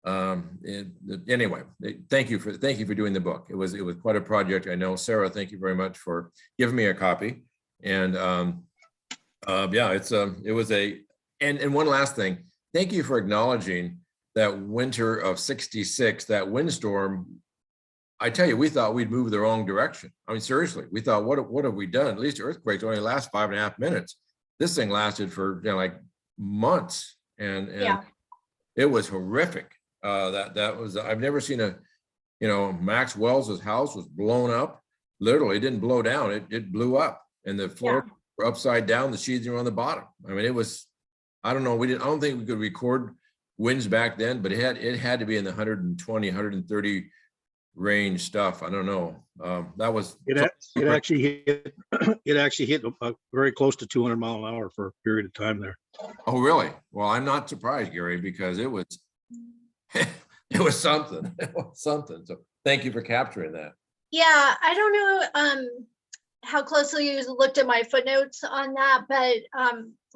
anyway, thank you for doing the book. It was quite a project. I know, Sarah, thank you very much for giving me a copy. And yeah, it was and one last thing, thank you for acknowledging that winter of '66, that windstorm. I tell you, we thought we'd move the wrong direction. I mean, seriously, we thought, what have we done? At least earthquakes only last 5.5 minutes. This thing lasted for, you know, like months, and Yeah. it was horrific. That was, I've never seen you know, Max Wells's house was blown up. Literally, it didn't blow down, it blew up, and the floor were upside down, the sheathing were on the bottom. I mean, it was, I don't know, I don't think we could record winds back then, but it had to be in the 120, 130 range stuff. I don't know. That was it actually hit very close to 200 mile an hour for a period of time there. Oh, really? Well, I'm not surprised, Gary, because it was it was something. It was something. So thank you for capturing that. Yeah, I don't know how closely you looked at my footnotes on that, but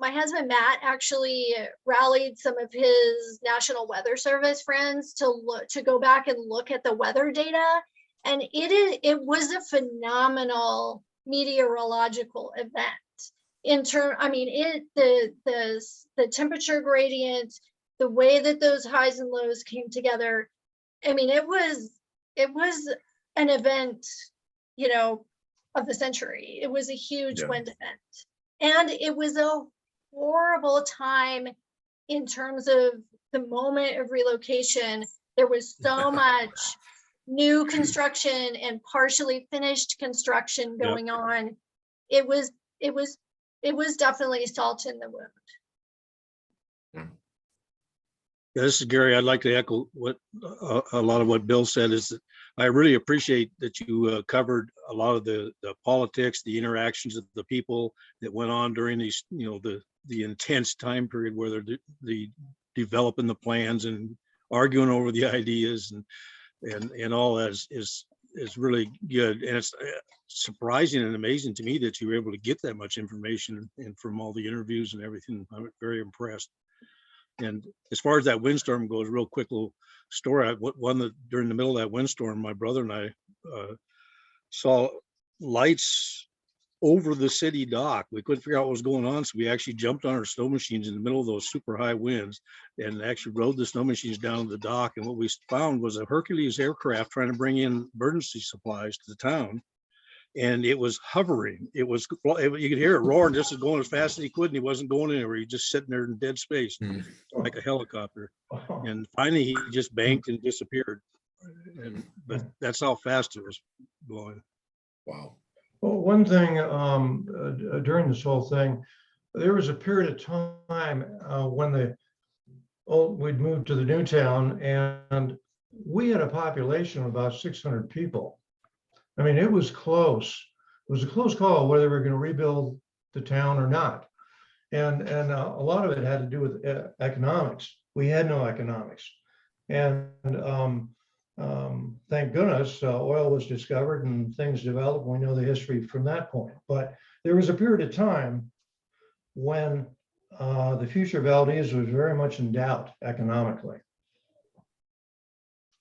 my husband Matt actually rallied some of his National Weather Service friends to go back and look at the weather data, and it was a phenomenal meteorological event. I mean, the temperature gradient, the way that those highs and lows came together. I mean, it was an event, you know, of the century. It was a huge wind event, and it was a horrible time in terms of the moment of relocation. There was so much new construction and partially finished construction going on. It was definitely salt in the wound. Yeah, this is Gary. I'd like to echo what a lot of what Bill said, is that I really appreciate that you covered a lot of the politics, the interactions of the people that went on during these, you know, the intense time period where they're developing the plans and arguing over the ideas and all that is really good. And it's surprising and amazing to me that you were able to get that much information and from all the interviews and everything. I'm very impressed. And as far as that windstorm goes, real quick little story. During the middle of that windstorm, my brother and I saw lights over the city dock. We couldn't figure out what was going on, so we actually jumped on our snow machines in the middle of those super high winds and actually rode the snow machines down to the dock. And what we found was a Hercules aircraft trying to bring in emergency supplies to the town. And it was hovering. You could hear it roaring, just as going as fast as he could, and he wasn't going anywhere. He was just sitting there in dead space, like a helicopter. And finally, he just banked and disappeared. But that's how fast it was blowing. Wow. Well, one thing during this whole thing, there was a period of time when we'd moved to the new town, and we had a population of about 600 people. I mean, it was close. It was a close call whether we were going to rebuild the town or not. And a lot of it had to do with economics. We had no economics. And thank goodness oil was discovered and things developed. We know the history from that point. But there was a period of time when the future of Valdez was very much in doubt economically.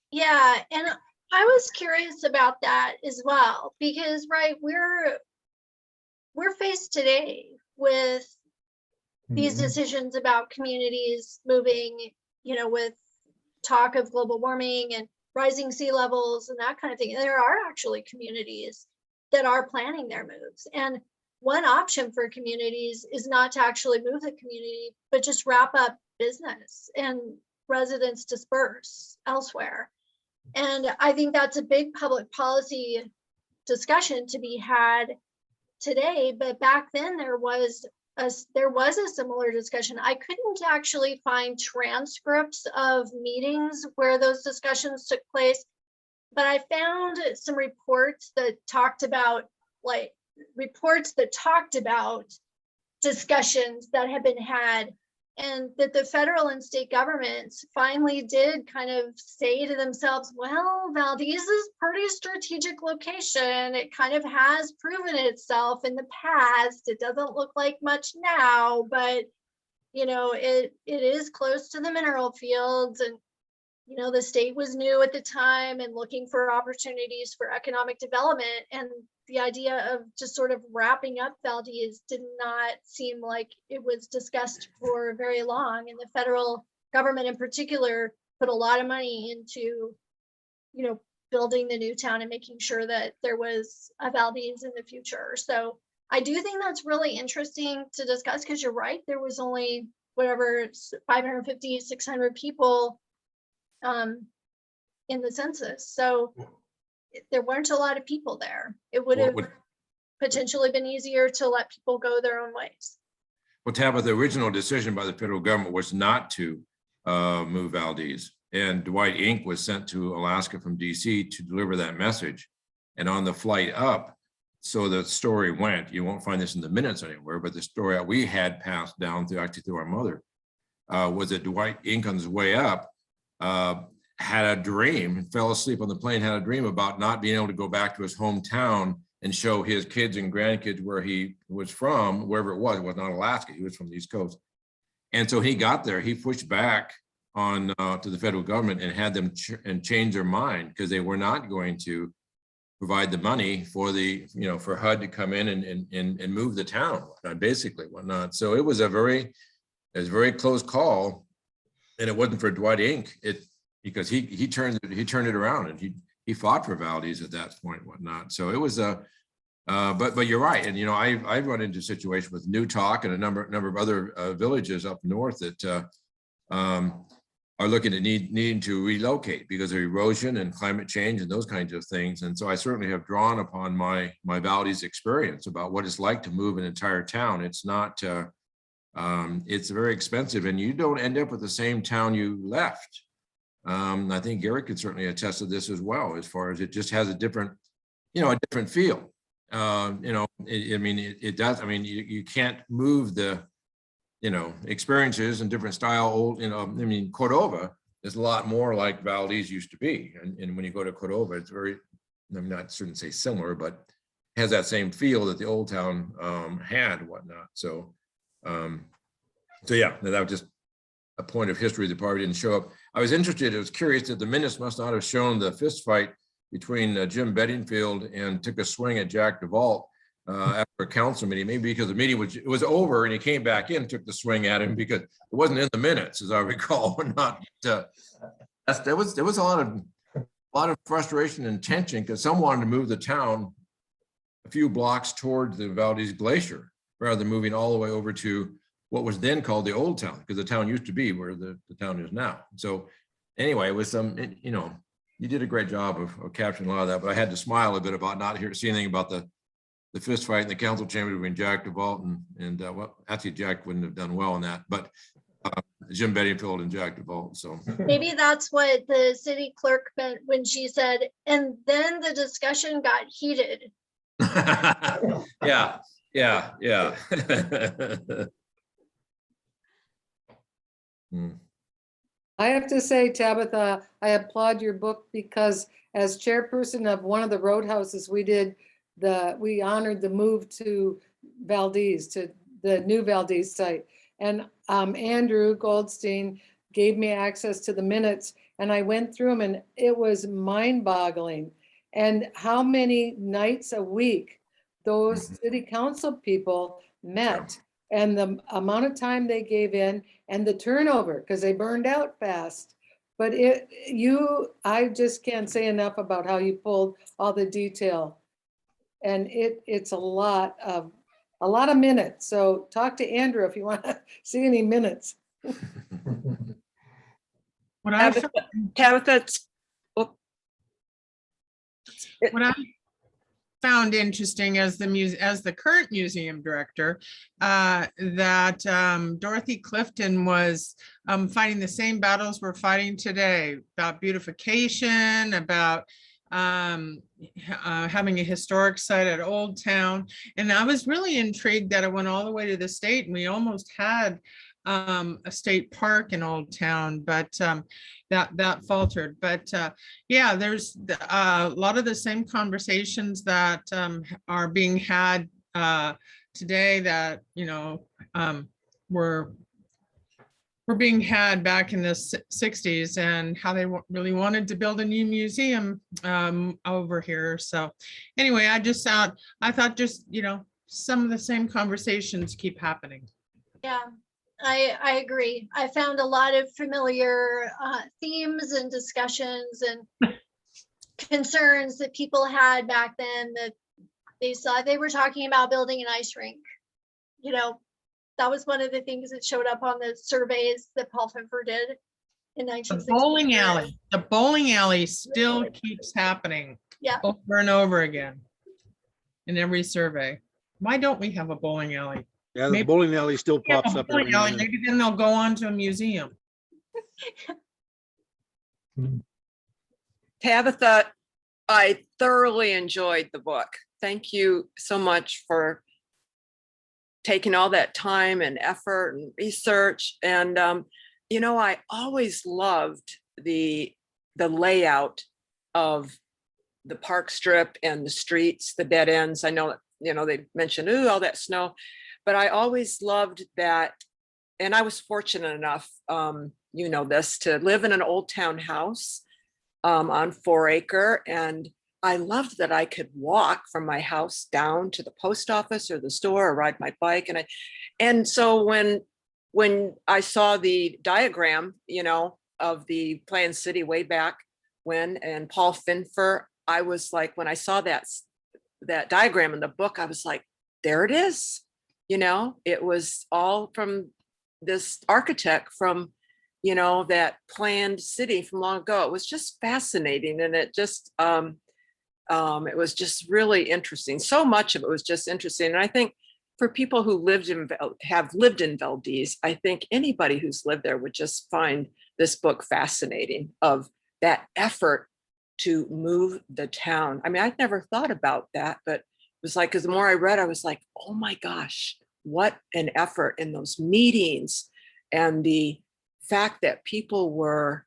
Yeah, and I was curious about that as well, because right, we're faced today with these Mhm. decisions about communities moving, with talk of global warming and rising sea levels and that kind of thing. There are actually communities that are planning their moves. And one option for communities is not to actually move the community, but just wrap up business and residents disperse elsewhere. And I think that's a big public policy discussion to be had today. But back then there was a similar discussion. I couldn't actually find transcripts of meetings where those discussions took place, but I found some reports that talked about discussions that had been had, and that the federal and state governments finally did kind of say to themselves, well, Valdez is pretty strategic location. It kind of has proven itself in the past. It doesn't look like much now, but it is close to the mineral fields, and the state was new at the time and looking for opportunities for economic development. And the idea of just sort of wrapping up Valdez did not seem like it was discussed for very long. And the federal government in particular put a lot of money into, building the new town and making sure that there was a Valdez in the future. So I do think that's really interesting to discuss, because you're right, there was only 550, 600 people in the census. So there weren't a lot of people there. It would have potentially been easier to let people go their own ways. Well, Tabitha, the original decision by the federal government was not to move Valdez, and Dwight Inc. was sent to Alaska from DC to deliver that message. And on the flight up, so the story went, you won't find this in the minutes anywhere, but the story that we had passed down through our mother was that Dwight Inc. on his way up had a dream, fell asleep on the plane, had a dream about not being able to go back to his hometown and show his kids and grandkids where he was from, wherever it was not Alaska, he was from the East Coast. And so he got there, he pushed back on to the federal government and had them change their mind, because they were not going to provide the money for for HUD to come in and move the town, basically whatnot. So it was a very close call, and it wasn't for Dwight Inc. Because he turned it around, and he fought for Valdez at that point, whatnot. So it was but you're right, and I've run into a situation with New Talk and a number of other villages up north that are looking at needing to relocate because of erosion and climate change and those kinds of things. And so I certainly have drawn upon my Valdez experience about what it's like to move an entire town. It's not it's very expensive, and you don't end up with the same town you left. I think Gary could certainly attest to this as well, as far as it just has a different feel. It does. I mean, you can't move the, experiences and different style. Cordova is a lot more like Valdez used to be. And when you go to Cordova, it's very, I'm not shouldn't say similar, but has that same feel that the old town had, whatnot. So yeah, that was just a point of history that probably didn't show up. I was interested, I was curious that the minutes must not have shown the fist fight between Jim Bedingfield and took a swing at Jack DeVault after a council meeting, maybe because the meeting was over and he came back in, took the swing at him because it wasn't in the minutes, as I recall. Not there was a lot of frustration and tension, because some wanted to move the town a few blocks toward the Valdez Glacier rather than moving all the way over to what was then called the old town, because the town used to be where the town is now. So anyway, it was you did a great job of capturing a lot of that, but I had to smile a bit about not seeing anything about the fist fight in the council chamber between Jack DeVault and well, actually Jack wouldn't have done well in that, but Jim Bedingfield and Jack DeVault. So maybe that's what the city clerk meant when she said, and then the discussion got heated. yeah. I have to say, Tabitha, I applaud your book, because as chairperson of one of the roadhouses, we honored the move to Valdez, to the new Valdez site. And Andrew Goldstein gave me access to the minutes, and I went through them, and it was mind-boggling. And how many nights a week those city council people met and the amount of time they gave in and the turnover, because they burned out fast. But I just can't say enough about how you pulled all the detail. And it's a lot of minutes. So talk to Andrew if you want to see any minutes. What I Tabitha, found, Tabitha, oh, what I found interesting as the current museum director, that Dorothy Clifton was fighting the same battles we're fighting today about beautification, about having a historic site at Old Town. And I was really intrigued that it went all the way to the state, and we almost had a state park in Old Town, but that faltered. But yeah, there's a lot of the same conversations that are being had today that, you know, were being had back in the 60s, and how they really wanted to build a new museum over here. So anyway, I thought just, you know, some of the same conversations keep happening. Yeah, I agree. I found a lot of familiar themes and discussions and concerns that people had back then, that they were talking about building an ice rink. You know, that was one of the things that showed up on the surveys that Paul Pfeffer did in The 1960. bowling alley still keeps happening. Yeah. Over and over again in every survey. Why don't we have a bowling alley? Yeah, the Maybe- bowling alley still Yeah, pops a up. bowling every now alley, and then. maybe then they'll go on to a museum. Tabitha, I thoroughly enjoyed the book. Thank you so much for taking all that time and effort and research. And you know, I always loved the layout of the park strip and the streets, the dead ends. I know, you know, they mentioned, ooh, all that snow, but I always loved that. And I was fortunate enough, you know this, to live in an old town house on 4 acre. And I loved that I could walk from my house down to the post office or the store, or ride my bike. And so when I saw the diagram, you know, of the Plan City way back when, and Paul Pfeffer, I was like, when I saw that diagram in the book, I was like, there it is. You know, it was all from this architect from, you know, that planned city from long ago. It was just fascinating. And it just, it was just really interesting. So much of it was just interesting. And I think for people who have lived in Valdez, I think anybody who's lived there would just find this book fascinating, of that effort to move the town. I mean, I'd never thought about that, but it was like, because the more I read, I was like, oh my gosh, what an effort in those meetings, and the fact that people were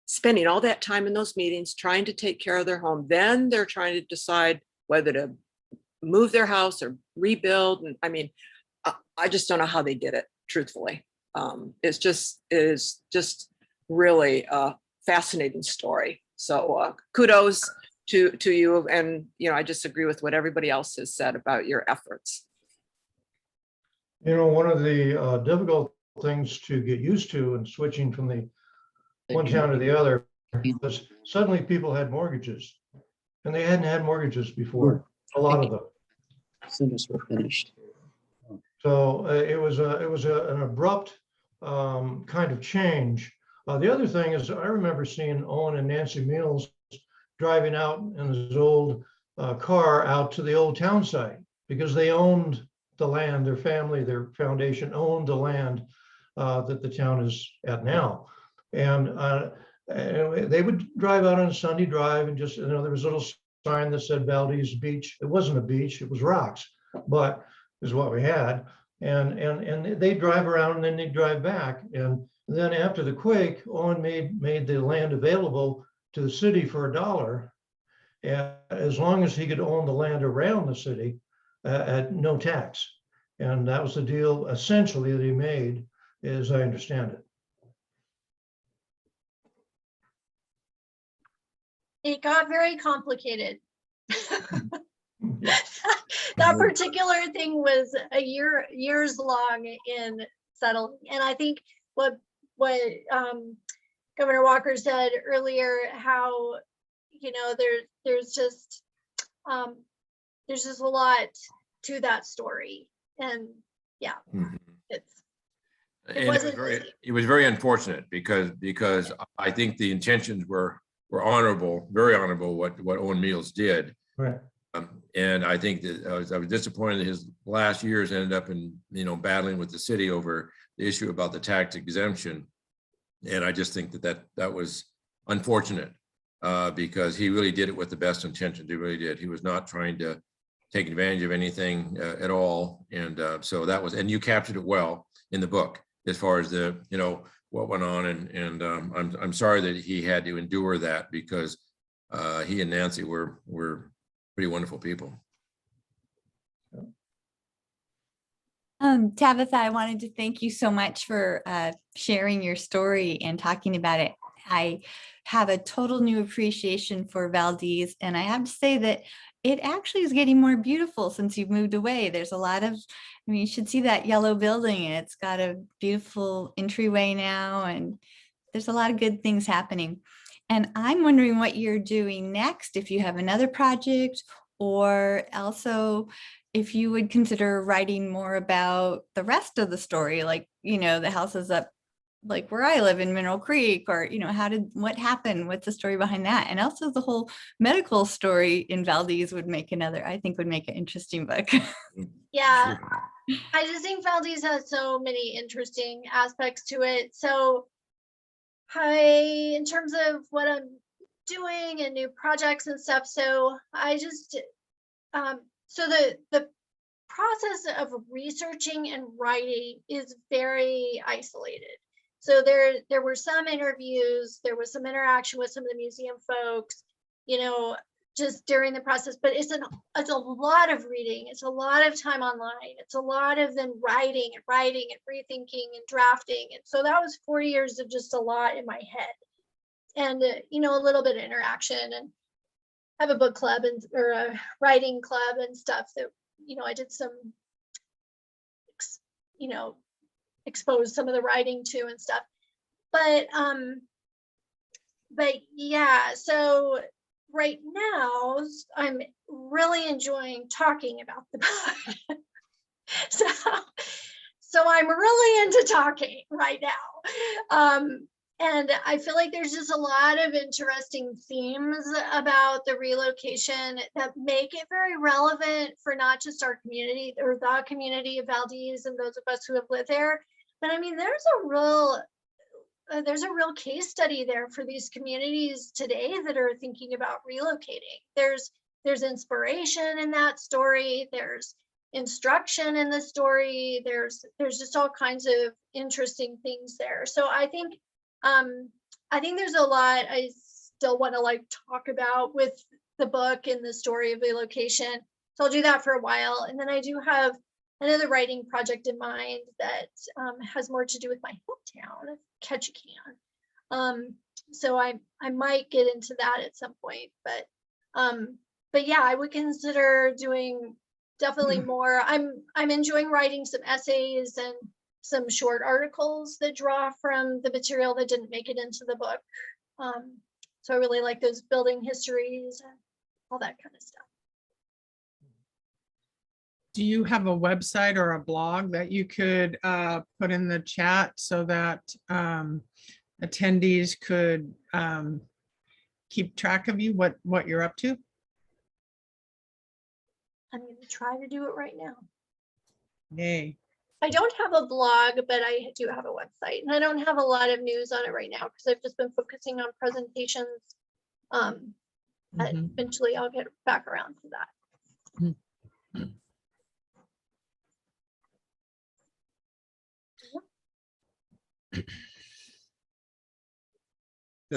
spending all that time in those meetings trying to take care of their home. Then they're trying to decide whether to move their house or rebuild. And I mean, I just don't know how they did it, truthfully. It is just really a fascinating story. So kudos to you. And, you know, I just agree with what everybody else has said about your efforts. You know, one of the difficult things to get used to and switching from the one town to the other was suddenly people had mortgages, and they hadn't had mortgages before, a lot of them. As soon as we're finished. So it was an abrupt kind of change. The other thing is, I remember seeing Owen and Nancy Mills driving out in his old car out to the old town site, because they owned the land. Their family, their foundation owned the land that the town is at now. And they would drive out on a Sunday drive, and just, you know, there was a little sign that said Valdez Beach. It wasn't a beach, it was rocks, but is what we had. And they drive around, and then they drive back. And then after the quake, Owen made the land available to the city for $1, and as long as he could own the land around the city at no tax. And that was the deal essentially that he made, as I understand it. It got very complicated. that particular thing was years long in settling. And I think what Governor Walker said earlier, how, you know, there's just a lot to that story. And yeah, Mhm. it And it wasn't was very unfortunate because I think the intentions were honorable, very honorable, what Owen Meals did. Right. And I think that I was disappointed that his last years ended up in, you know, battling with the city over the issue about the tax exemption. And I just think that was unfortunate because he really did it with the best intentions. He really did. He was not trying to take advantage of anything at all. And so that was, and you captured it well in the book as far as the, you know, what went on. And I'm sorry that he had to endure that because he and Nancy were pretty wonderful people. Tabitha, I wanted to thank you so much for sharing your story and talking about it. I have a total new appreciation for Valdez, and I have to say that it actually is getting more beautiful since you've moved away. There's a lot of, I mean, you should see that yellow building, and it's got a beautiful entryway now, and there's a lot of good things happening. And I'm wondering what you're doing next, if you have another project, or also if you would consider writing more about the rest of the story, like, you know, the houses up like where I live in Mineral Creek, or, you know, what happened, what's the story behind that? And also the whole medical story in Valdez would make I think would make an interesting book. Yeah, I just think Valdez has so many interesting aspects to it. So in terms of what I'm doing and new projects and stuff, so I just, so the process of researching and writing is very isolated. So there were some interviews, there was some interaction with some of the museum folks, you know, just during the process, but it's a lot of reading. It's a lot of time online. It's a lot of then writing and rethinking and drafting. And so that was 4 years of just a lot in my head, and, you know, a little bit of interaction, and have a book club or a writing club and stuff that, you know, I did some, you know, expose some of the writing to and stuff. But yeah, so right now I'm really enjoying talking about the book. so I'm really into talking right now. And I feel like there's just a lot of interesting themes about the relocation that make it very relevant for not just our community or the community of Valdez and those of us who have lived there, but I mean, there's a real case study there for these communities today that are thinking about relocating. There's inspiration in that story. There's instruction in the story. There's just all kinds of interesting things there. So I think there's a lot I still want to like talk about with the book and the story of relocation. So I'll do that for a while. And then I do have another writing project in mind that has more to do with my hometown, Ketchikan. So I might get into that at some point, but yeah, I would consider doing definitely more. I'm enjoying writing some essays and some short articles that draw from the material that didn't make it into the book. So I really like those building histories and all that kind of stuff. Do you have a website or a blog that you could put in the chat so that attendees could keep track of you, what you're up to? I'm going to try to do it right now. Yay. I don't have a blog, but I do have a website, and I don't have a lot of news on it right now because I've just been focusing on presentations. But eventually I'll get back around to that.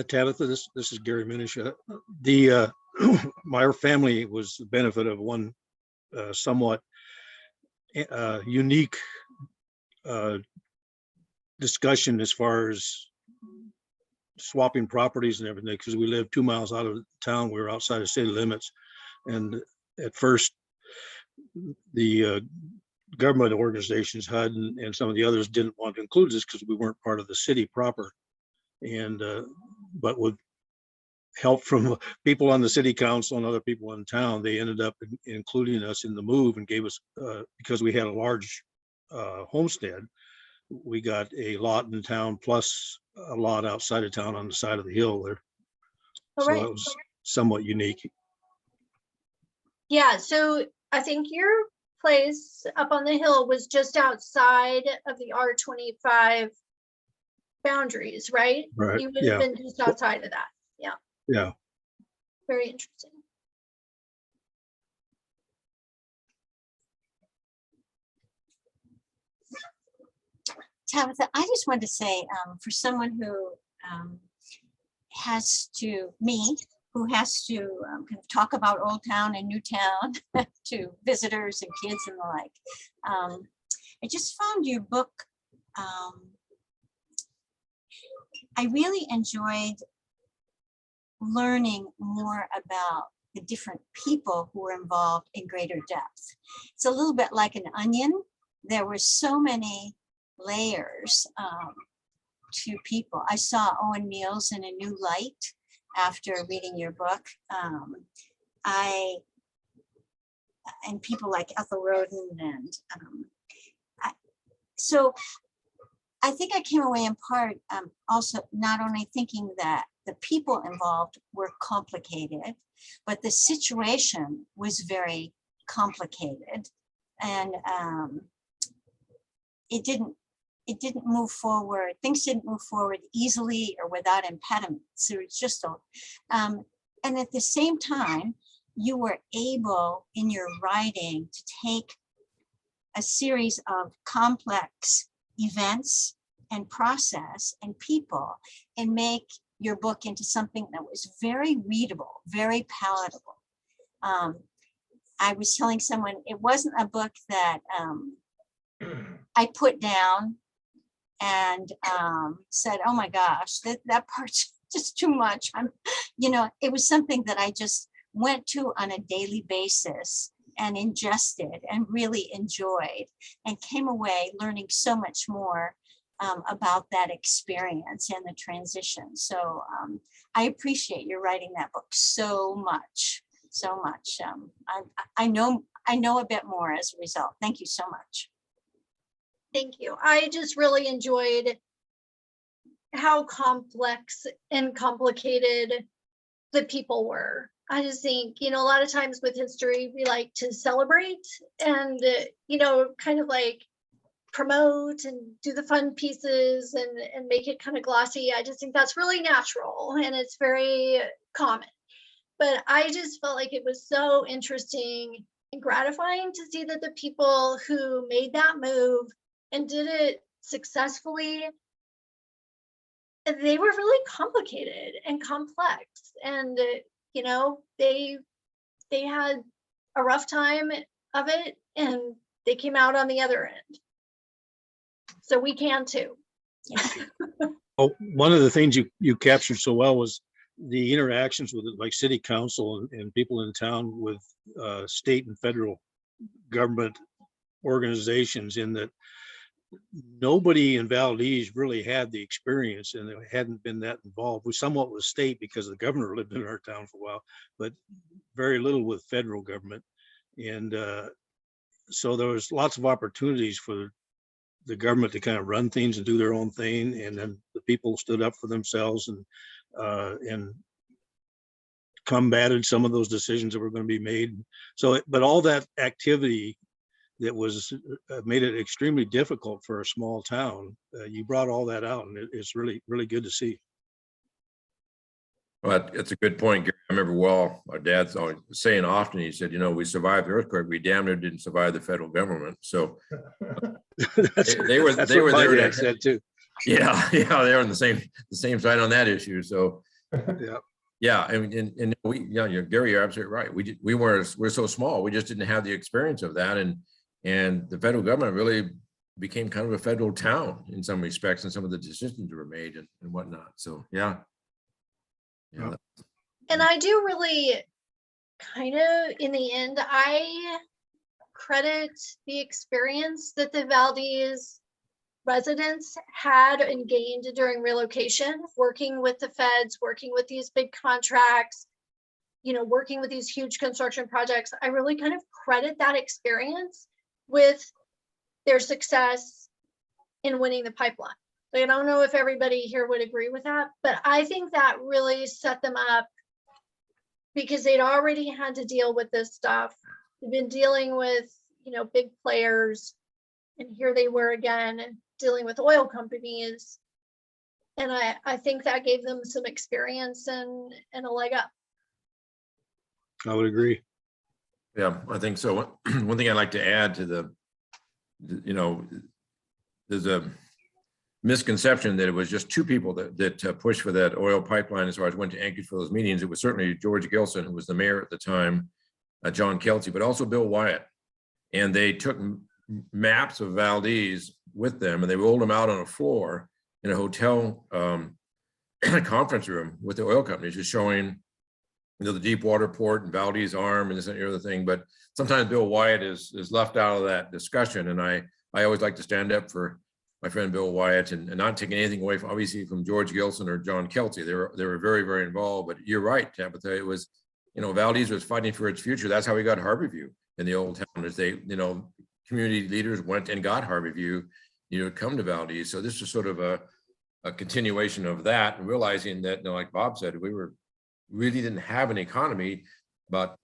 Tabitha, this is Gary Minish. My family was the benefit of one somewhat unique discussion as far as swapping properties and everything, because we lived 2 miles out of town. We were outside of city limits, and at first the government organizations, HUD and some of the others didn't want to include this because we weren't part of the city proper. And, but with help from people on the city council and other people in town, they ended up including us in the move and gave us, because we had a large homestead, we got a lot in town plus a lot outside of town on the side of the hill there. All So right. that was somewhat unique. Yeah, so I think your place up on the hill was just outside of the R25 boundaries, right? Right, You would have yeah. been just outside of that. Yeah, Yeah. very interesting. Tabitha, I just wanted to say, for someone who has to, me, who has to kind of talk about Old Town and New Town to visitors and kids and the like, I just found your book, I really enjoyed learning more about the different people who were involved in greater depth. It's a little bit like an onion. There were so many layers to people. I saw Owen Meals in a new light after reading your book. And people like Ethel Roden and so I think I came away in part also not only thinking that the people involved were complicated, but the situation was very complicated, and it didn't move forward. Things didn't move forward easily or without impediments. It was just a, and at the same time, you were able in your writing to take a series of complex events and process and people and make your book into something that was very readable, very palatable. I was telling someone it wasn't a book that I put down and said, oh my gosh, that part's just too much. It was something that I just went to on a daily basis and ingested and really enjoyed and came away learning so much more about that experience and the transition. So I appreciate your writing that book so much. I know a bit more as a result. Thank you so much. Thank you. I just really enjoyed how complex and complicated the people were. I just think, a lot of times with history, we like to celebrate and, kind of like promote and do the fun pieces and make it kind of glossy. I just think that's really natural and it's very common. But I just felt like it was so interesting and gratifying to see that the people who made that move and did it successfully, they were really complicated and complex. And, they had a rough time of it and they came out on the other end. So we can too. Oh, one of the things you captured so well was the interactions with like city council and people in town with state and federal government organizations, in that nobody in Valdez really had the experience and they hadn't been that involved. We somewhat with state because the governor lived in our town for a while, but very little with federal government. And so there was lots of opportunities for the government to kind of run things and do their own thing. And then the people stood up for themselves and combated some of those decisions that were going to be made. So, but all that activity that was made it extremely difficult for a small town. You brought all that out, and it's really, really good to see. Well, that's a good point, Gary. I remember well, our dad's always saying often, he said, we survived the earthquake, we damn near didn't survive the federal government. So they were there. Dad said too. Yeah, they're on the same side on that issue. So yeah, and we, Gary, you're absolutely right. We're so small, we just didn't have the experience of that, and the federal government really became kind of a federal town in some respects, and some of the decisions were made and whatnot. So yeah. And I do really kind of, in the end, I credit the experience that the Valdez residents had and gained during relocation, working with the feds, working with these big contracts, you know, working with these huge construction projects. I really kind of credit that experience with their success in winning the pipeline. Like, I don't know if everybody here would agree with that, but I think that really set them up because they'd already had to deal with this stuff. They've been dealing with, you know, big players, and here they were again and dealing with oil companies. And I think that gave them some experience and a leg up. I would agree. Yeah, I think so. One thing I'd like to add to you know, there's a misconception that it was just two people that pushed for that oil pipeline as far as went to Anchorage for those meetings. It was certainly George Gilson, who was the mayor at the time, John Kelsey, but also Bill Wyatt. And they took maps of Valdez with them and they rolled them out on a floor in a hotel conference room with the oil companies, just showing, you know, the deep water port and Valdez Arm and this and the other thing. But sometimes Bill Wyatt is left out of that discussion. And I always like to stand up for my friend Bill Wyatt and not taking anything away from, obviously, from George Gilson or John Kelsey. They were very, very involved. But you're right, Tabitha. It was, you know, Valdez was fighting for its future. That's how we got Harborview in the old town, as they, you know, community leaders went and got Harborview, you know, come to Valdez. So this is sort of a continuation of that, and realizing that, you know, like Bob said, we really didn't have an economy. About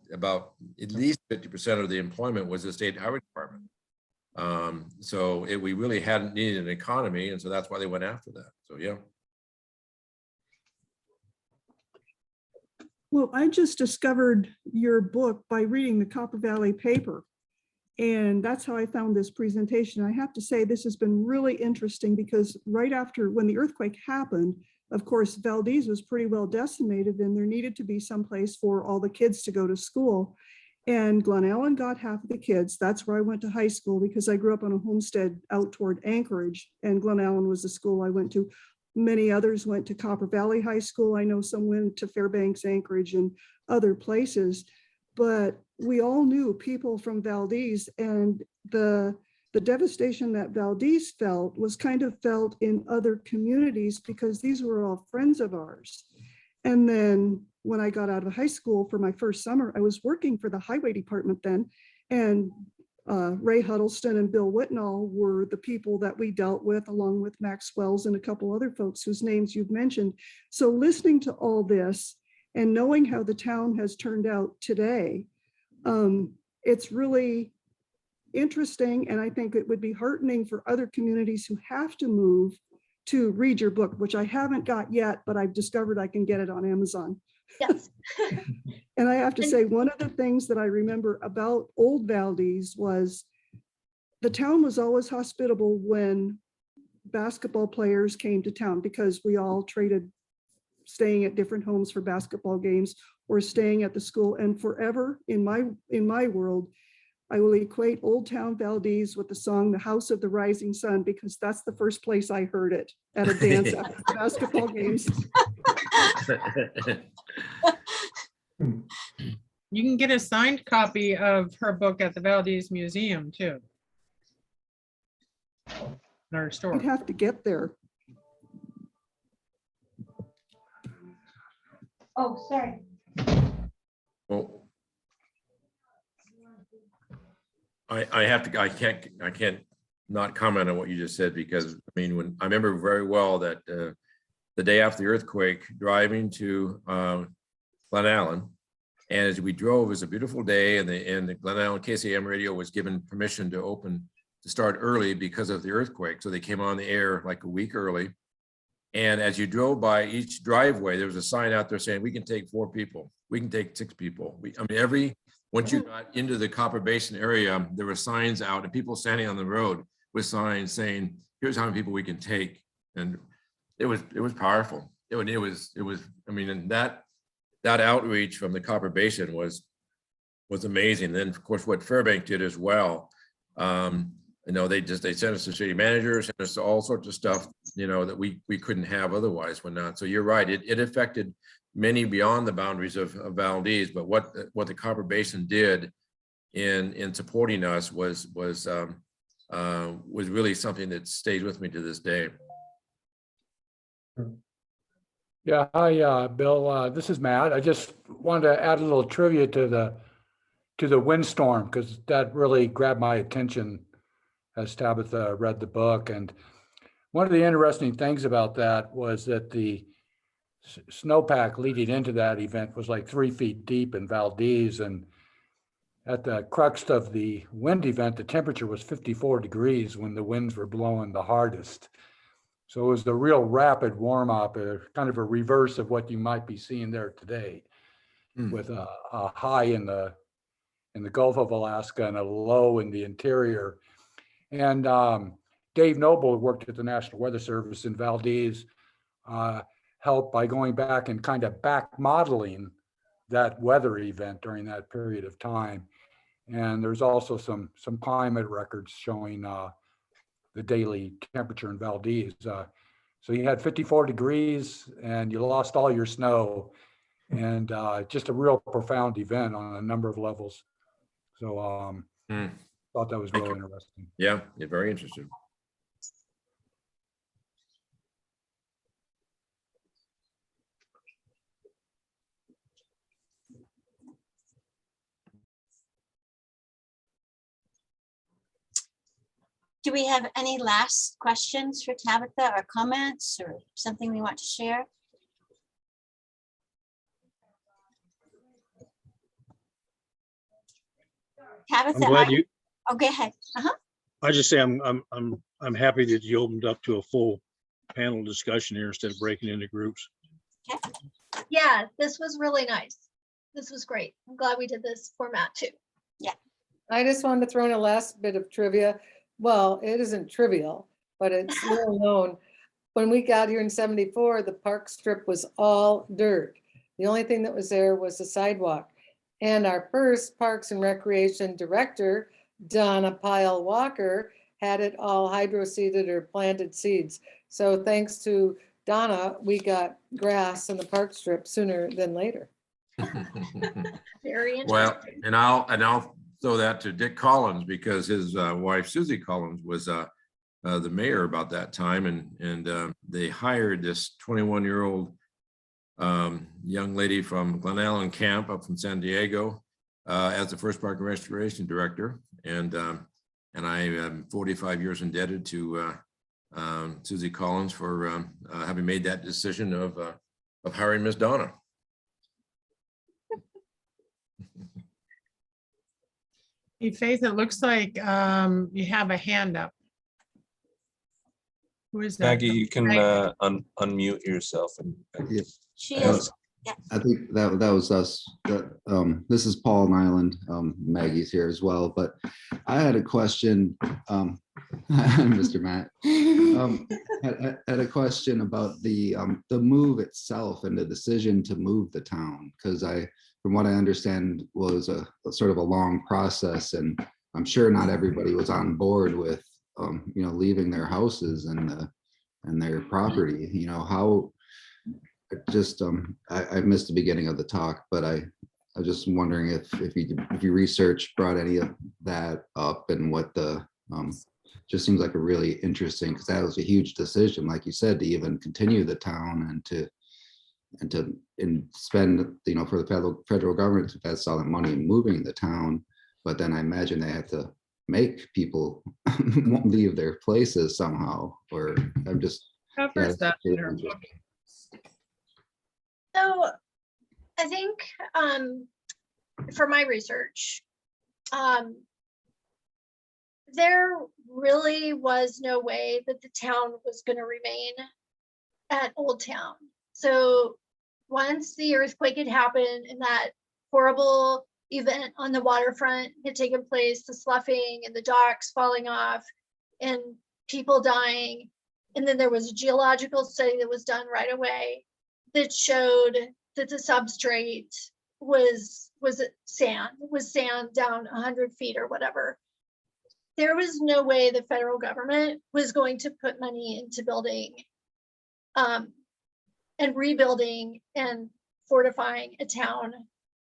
at least 50% of the employment was the state highway department. So we really hadn't needed an economy, and so that's why they went after that. So yeah. Well, I just discovered your book by reading the Copper Valley paper. And that's how I found this presentation. I have to say, this has been really interesting because right after when the earthquake happened, of course, Valdez was pretty well decimated and there needed to be some place for all the kids to go to school. And Glen Ellen got half of the kids. That's where I went to high school because I grew up on a homestead out toward Anchorage, and Glen Ellen was the school I went to. Many others went to Copper Valley High School. I know some went to Fairbanks, Anchorage, and other places. But we all knew people from Valdez, and the devastation that Valdez felt was kind of felt in other communities because these were all friends of ours. And then when I got out of high school for my first summer, I was working for the highway department then, and Ray Huddleston and Bill Whitnall were the people that we dealt with, along with Max Wells and a couple other folks whose names you've mentioned. So listening to all this and knowing how the town has turned out today, it's really interesting. And I think it would be heartening for other communities who have to move to read your book, which I haven't got yet, but I've discovered I can get it on Amazon. Yes. And I have to say, one of the things that I remember about old Valdez was the town was always hospitable when basketball players came to town, because we all traded staying at different homes for basketball games or staying at the school. And forever in my world, I will equate Old Town Valdez with the song "The House of the Rising Sun," because that's the first place I heard it, at a dance after basketball games. You can get a signed copy of her book at the Valdez Museum too. In our store. I'd have to get there. Oh, sorry. Well, I can't not comment on what you just said, because I mean, when I remember very well that the day after the earthquake, driving to Glen Ellen, and as we drove, it was a beautiful day, and the Glen Ellen KCM radio was given permission to start early because of the earthquake. So they came on the air like a week early. And as you drove by each driveway, there was a sign out there saying, "We can take 4 people. We can take 6 people." Once you got into the Copper Basin area, there were signs out and people standing on the road with signs saying, "Here's how many people we can take." And it was powerful. It was, I mean, and that outreach from the Copper Basin was amazing. And then of course, what Fairbank did as well. You know, they sent us to city managers, sent us to all sorts of stuff, you know, that we couldn't have otherwise when not. So you're right. It affected many beyond the boundaries of Valdez, but what the Copper Basin did in supporting us was really something that stays with me to this day. Yeah, hi, Bill. This is Matt. I just wanted to add a little trivia to the windstorm, because that really grabbed my attention as Tabitha read the book. And one of the interesting things about that was that the snowpack leading into that event was like 3 feet deep in Valdez. And at the crux of the wind event, the temperature was 54 degrees when the winds were blowing the hardest. So it was the real rapid warm up, kind of a reverse of what you might be seeing there today, with a high in the Gulf of Alaska and a low in the interior. And Dave Noble worked at the National Weather Service in Valdez, helped by going back and kind of back modeling that weather event during that period of time. And there's also some climate records showing the daily temperature in Valdez. So you had 54 degrees and you lost all your snow, and just a real profound event on a number of levels. So thought that was really interesting. Yeah, very interesting. Do we have any last questions for Tabitha, or comments, or something we want to share? Tabitha, I'm glad you. Oh, go ahead. I just say I'm happy that you opened up to a full panel discussion here instead of breaking into groups. Okay. Yeah, this was really nice. This was great. I'm glad we did this format too. Yeah. I just wanted to throw in a last bit of trivia. Well, it isn't trivial, but it's well known. When we got here in '74, the park strip was all dirt. The only thing that was there was the sidewalk. And our first Parks and Recreation director, Donna Pyle Walker, had it all hydro-seeded or planted seeds. So thanks to Donna, we got grass in the park strip sooner than later. Very interesting. Well, and I'll throw that to Dick Collins, because his wife Susie Collins was the mayor about that time, and they hired this 21-year-old young lady from Glen Allen Camp up from San Diego as the first park and restoration director, and I am 45 years indebted to Susie Collins for having made that decision of hiring Miss Donna. Hey, Faith, it looks like you have a hand up. Who is that? Maggie, you can unmute yourself. Yeah. She is. Yeah. I think that was us. This is Paul Nyland. Maggie's here as well, but I had a question. Mr. Matt, had a question about the move itself and the decision to move the town, because from what I understand, was a sort of a long process, and I'm sure not everybody was on board with leaving their houses and their property. How just I missed the beginning of the talk, but I was just wondering if you research brought any of that up, and what the just seems like a really interesting, because that was a huge decision, like you said, to even continue the town and to spend for the federal government to invest all that money in moving the town. But then I imagine they have to make people leave their places somehow, or I'm just Covers that in her book. So I think for my research, there really was no way that the town was going to remain at Old Town. So once the earthquake had happened and that horrible event on the waterfront had taken place, the sloughing and the docks falling off and people dying, and then there was a geological study that was done right away that showed that the substrate was sand down 100 feet or whatever. There was no way the federal government was going to put money into building and rebuilding and fortifying a town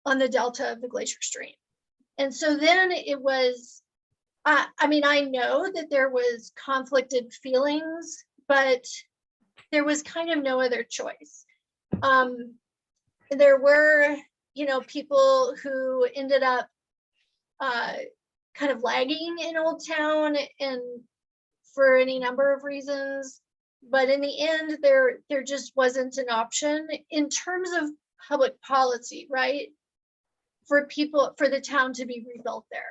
on the delta of the glacier stream. And so then it was, I mean, I know that there was conflicted feelings, but there was kind of no other choice. There were, you know, people who ended up kind of lagging in Old Town, and for any number of reasons. But in the end, there just wasn't an option in terms of public policy, right? For people, for the town to be rebuilt there.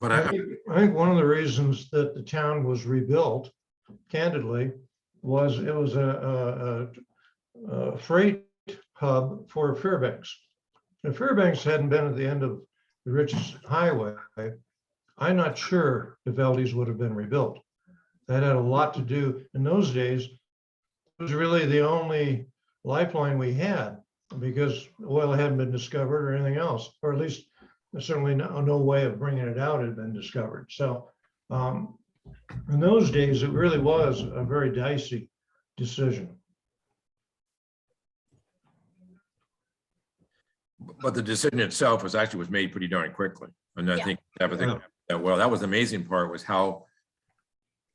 But I think one of the reasons that the town was rebuilt, candidly, was it was a freight hub for Fairbanks. If Fairbanks hadn't been at the end of the richest highway, I'm not sure if Valdez would have been rebuilt. That had a lot to do. In those days, it was really the only lifeline we had because oil hadn't been discovered or anything else, or at least certainly no way of bringing it out had been discovered. So in those days, it really was a very dicey decision. But the decision itself was made pretty darn quickly. And I Yeah. think Tabitha, that was the amazing part, was how,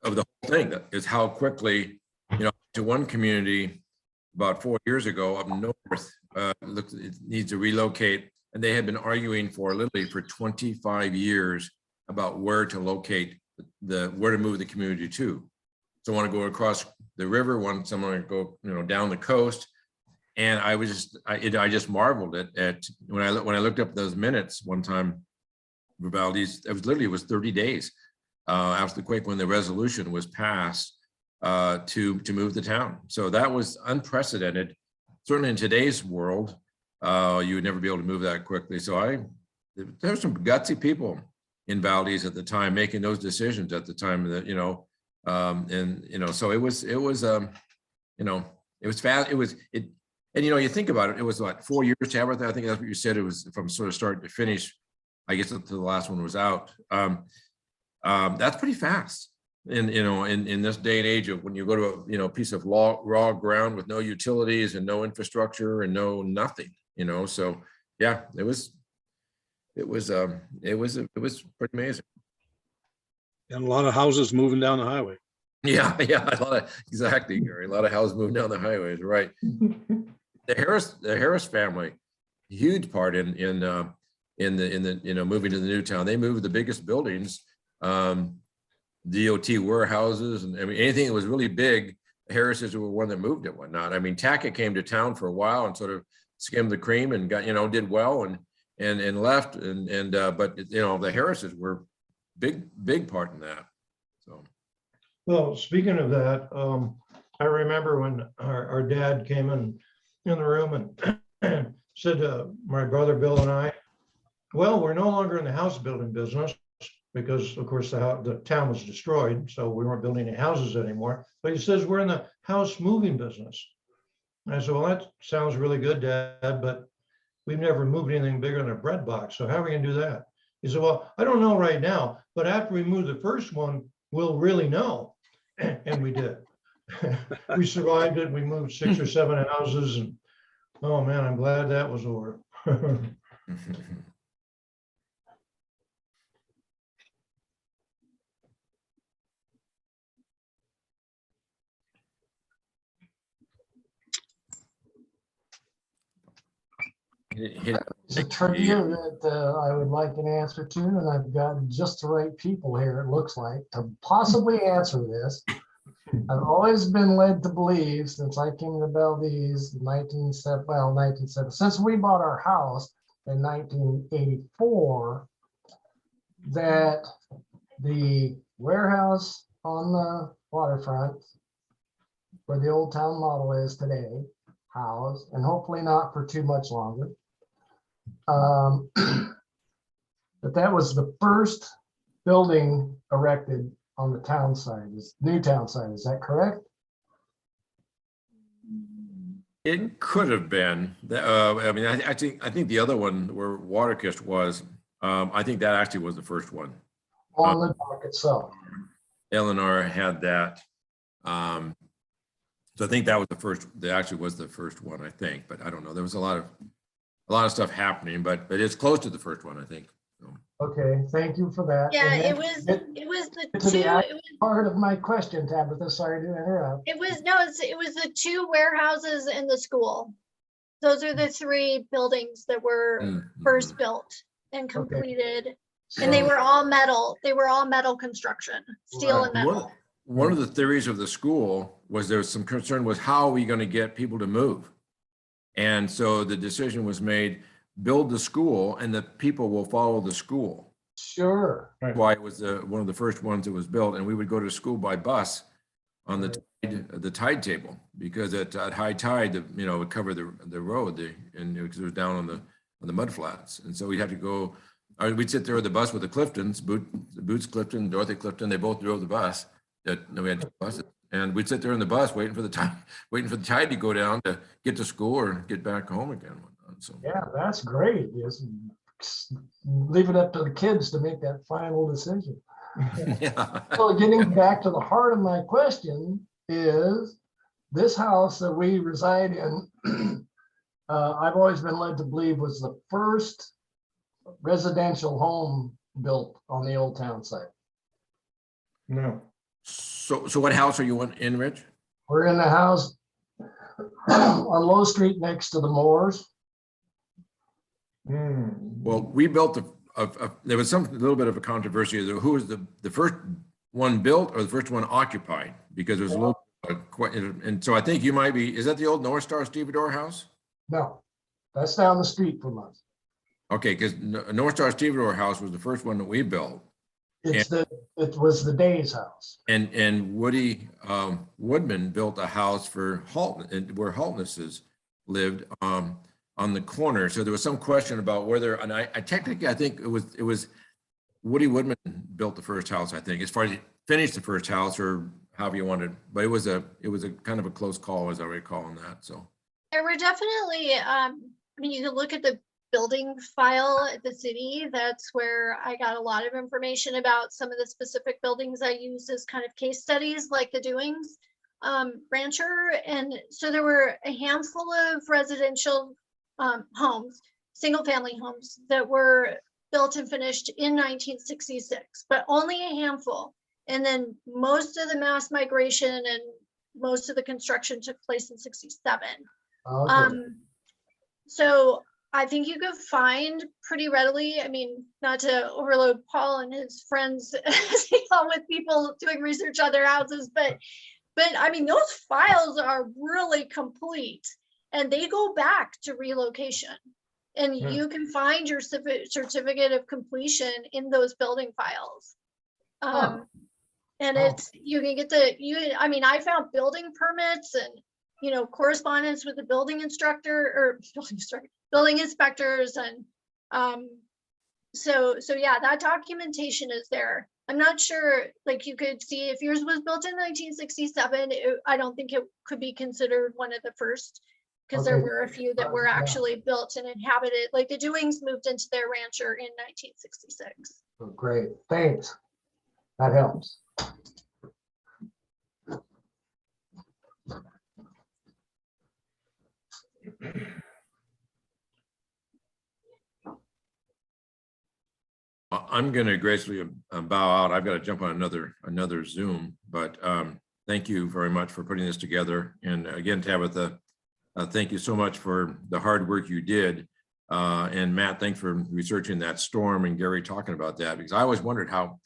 of the whole thing, is how quickly, you know, to one community about 4 years ago up north, looked, it needs to relocate. And they had been arguing literally for 25 years about where to locate where to move the community to. So want to go across the river, someone to go, you know, down the coast. And I just marveled at when I looked up those minutes one time for Valdez, it was 30 days after the quake when the resolution was passed to move the town. So that was unprecedented. Certainly in today's world, you would never be able to move that quickly. So there were some gutsy people in Valdez at the time making those decisions at the time that, you know, and, you know, so it was, you know, it was fast. And, you know, you think about it, it was what, 4 years, Tabitha? I think that's what you said. It was from sort of start to finish, I guess, until the last one was out. That's pretty fast. And, you know, in this day and age of when you go to a, you know, piece of raw ground with no utilities and no infrastructure and no nothing, you know, so yeah, it was pretty amazing. And a lot of houses moving down the highway. Yeah, exactly, Gary. A lot of houses moving down the highways, right? The Harris family, huge part in the you know, moving to the new town. They moved the biggest buildings, DOT warehouses, and I mean anything that was really big. The Harrises were one that moved it, whatnot. I mean, Tackett came to town for a while and sort of skimmed the cream and got, you know, did well and left, but you know, the Harrises were big part in that. So. Well, speaking of that, I remember when our dad came in the room and said to my brother Bill and I, well, we're no longer in the house building business because, of course, the town was destroyed, so we weren't building any houses anymore. But he says we're in the house moving business. And I said, well, that sounds really good, Dad, but we've never moved anything bigger than a bread box. So how are we going to do that? He said, well, I don't know right now, but after we move the first one, we'll really know. And we did. We survived it. We moved 6 or 7 houses, and oh man, I'm glad that was over. It's a trivia that I would like an answer to, and I've got just the right people here, it looks like, to possibly answer this. I've always been led to believe, since I came to Valdez in 1970, since we bought our house in 1984, that the warehouse on the waterfront, where the Old Town model is today, housed, and hopefully not for too much longer. But that was the first building erected on the town side, is new town side. Is that correct? It could have been. I mean, I think the other one where Waterkist was, I think that actually was the first one. On the dock itself. Eleanor had that. So I think that was the first, that actually was the first one, I think, but I don't know. There was a lot of stuff happening, but it's close to the first one, I think. So. Okay, thank you for that. Yeah, And then it was the to the two, actual part of my question, Tabitha, sorry to interrupt. it was the two warehouses and the school. Those are the three buildings that were first built and completed. And they So- were all metal. They were all metal construction, steel and metal. One of the theories of the school was there was some concern was how are we going to get people to move? And so the decision was made, build the school and the people will follow the school. Sure. That's why it was one of the first ones that was built, and we would go to school by bus on the tide table, because at high tide, it would cover the road, and it was down on the mud flats. And so we'd have to go, we'd sit there with the bus with the Cliftons, Boots Clifton, Dorothy Clifton, they both drove the bus. We had two buses, and we'd sit there in the bus waiting for the tide to go down to get to school or get back home again. So yeah, that's great. Just leave it up to the kids to make that final decision. yeah. So getting back to the heart of my question is this house that we reside in, I've always been led to believe was the first residential home built on the old town site. No. So what house are you in, Rich? We're in the house on Low Street next to the Moores. Well, we built there was a little bit of a controversy as to who was the first one built or the first one occupied, because there's a little, and so I think you might be, is that the old North Star Stevedore house? No, that's down the street from us. Okay, because North Star Stevedore house was the first one that we built. It was the Days house. And Woody Woodman built a house for Halton, where Haltnesses lived on the corner. So there was some question about whether, and I technically, I think it was Woody Woodman built the first house, I think, as far as he finished the first house or however you wanted, but it was a kind of a close call, as I recall, on that. So There were definitely, I mean, you can look at the building file at the city. That's where I got a lot of information about some of the specific buildings I used as kind of case studies, like the Doings Rancher. And so there were a handful of residential homes, single family homes that were built and finished in 1966, but only a handful. And then most of the mass migration and most of the construction took place in 67. Okay. So I think you could find pretty readily, I mean, not to overload Paul and his friends with people doing research on their houses, but I mean, those files are really complete and they go back to relocation. And you can find your certificate of completion in those building files. And it's, you can get I mean, I found building permits and, correspondence with the building inspectors. And so yeah, that documentation is there. I'm not sure, like you could see if yours was built in 1967, I don't think it could be considered one of the first, because there were a few that were actually built and inhabited, like the Doings moved into their rancher in 1966. Oh, great, thanks. That helps. I'm going to gracefully bow out. I've got to jump on another Zoom, but thank you very much for putting this together. And again, Tabitha, thank you so much for the hard work you did. And Matt, thanks for researching that storm and Gary talking about that, because I always wondered how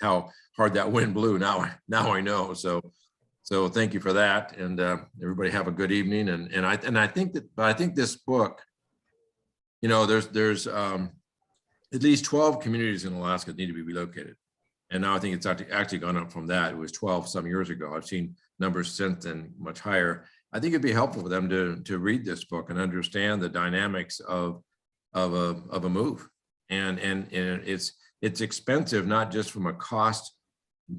hard that wind blew. Now I know. So thank you for that. And everybody have a good evening. And I think this book, there's at least 12 communities in Alaska that need to be relocated. And now I think it's actually gone up from that. It was 12 some years ago. I've seen numbers since then much higher. I think it'd be helpful for them to read this book and understand the dynamics of a move. And it's expensive, not just from a cost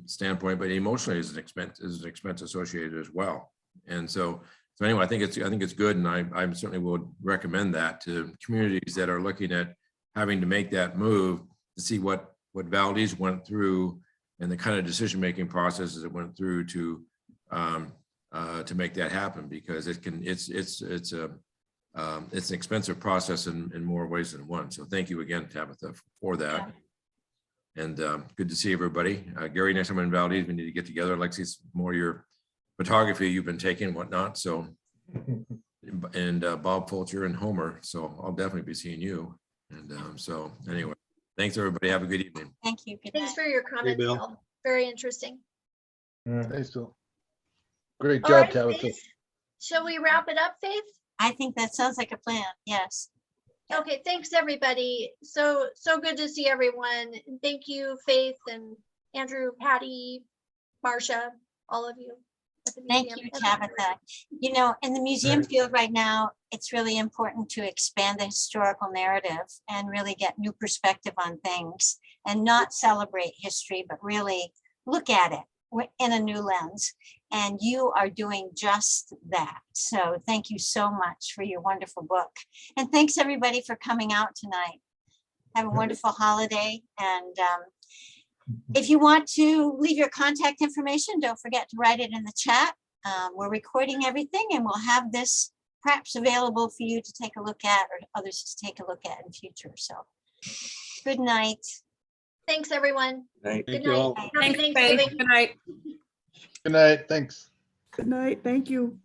standpoint, but emotionally is an expense associated as well. And so anyway, I think it's good. And I certainly would recommend that to communities that are looking at having to make that move, to see what Valdez went through the kind of decision-making processes that went through to make that happen, because it's an expensive process in more ways than one. So thank you again, Tabitha, for that. And good to see everybody. Gary, next time in Valdez, we need to get together. I'd like to see more of your photography you've been taking and whatnot. So, and Bob Fulcher and Homer. So I'll definitely be seeing you. And so anyway, thanks everybody. Have a good evening. Thank you. Good Thanks night. for your comments, Bill. Bill. Very interesting. Thanks, Bill. Great All job, right, Tabitha. Faith, shall we wrap it up, Faith? I think that sounds like a plan. Yes. Okay, thanks, everybody. So good to see everyone. And thank you, Faith and Andrew, Patty, Marcia, all of you. At the Thank museum. you, Tabitha. You know, in the museum field right now, it's really important to expand the historical narrative and really get new perspective on things and not celebrate history, but really look at it in a new lens. And you are doing just that. So thank you so much for your wonderful book. And thanks everybody for coming out tonight. Have a wonderful holiday. And if you want to leave your contact information, don't forget to write it in the chat. We're recording everything and we'll have this perhaps available for you to take a look at or others to take a look at in future. So good night. Thanks, everyone. Night. Good Thank you night. all. Happy Thanks, Faith. Thanksgiving. Good night. Good night. Thanks. Good night. Thank you.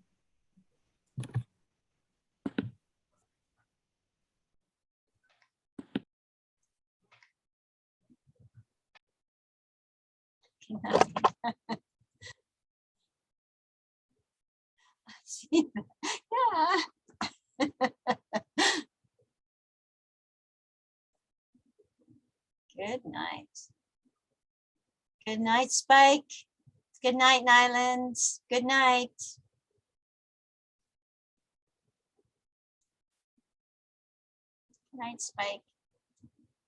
Yeah. Good night. Good night, Spike. Good night, Nylands. Good night. Good night, Spike.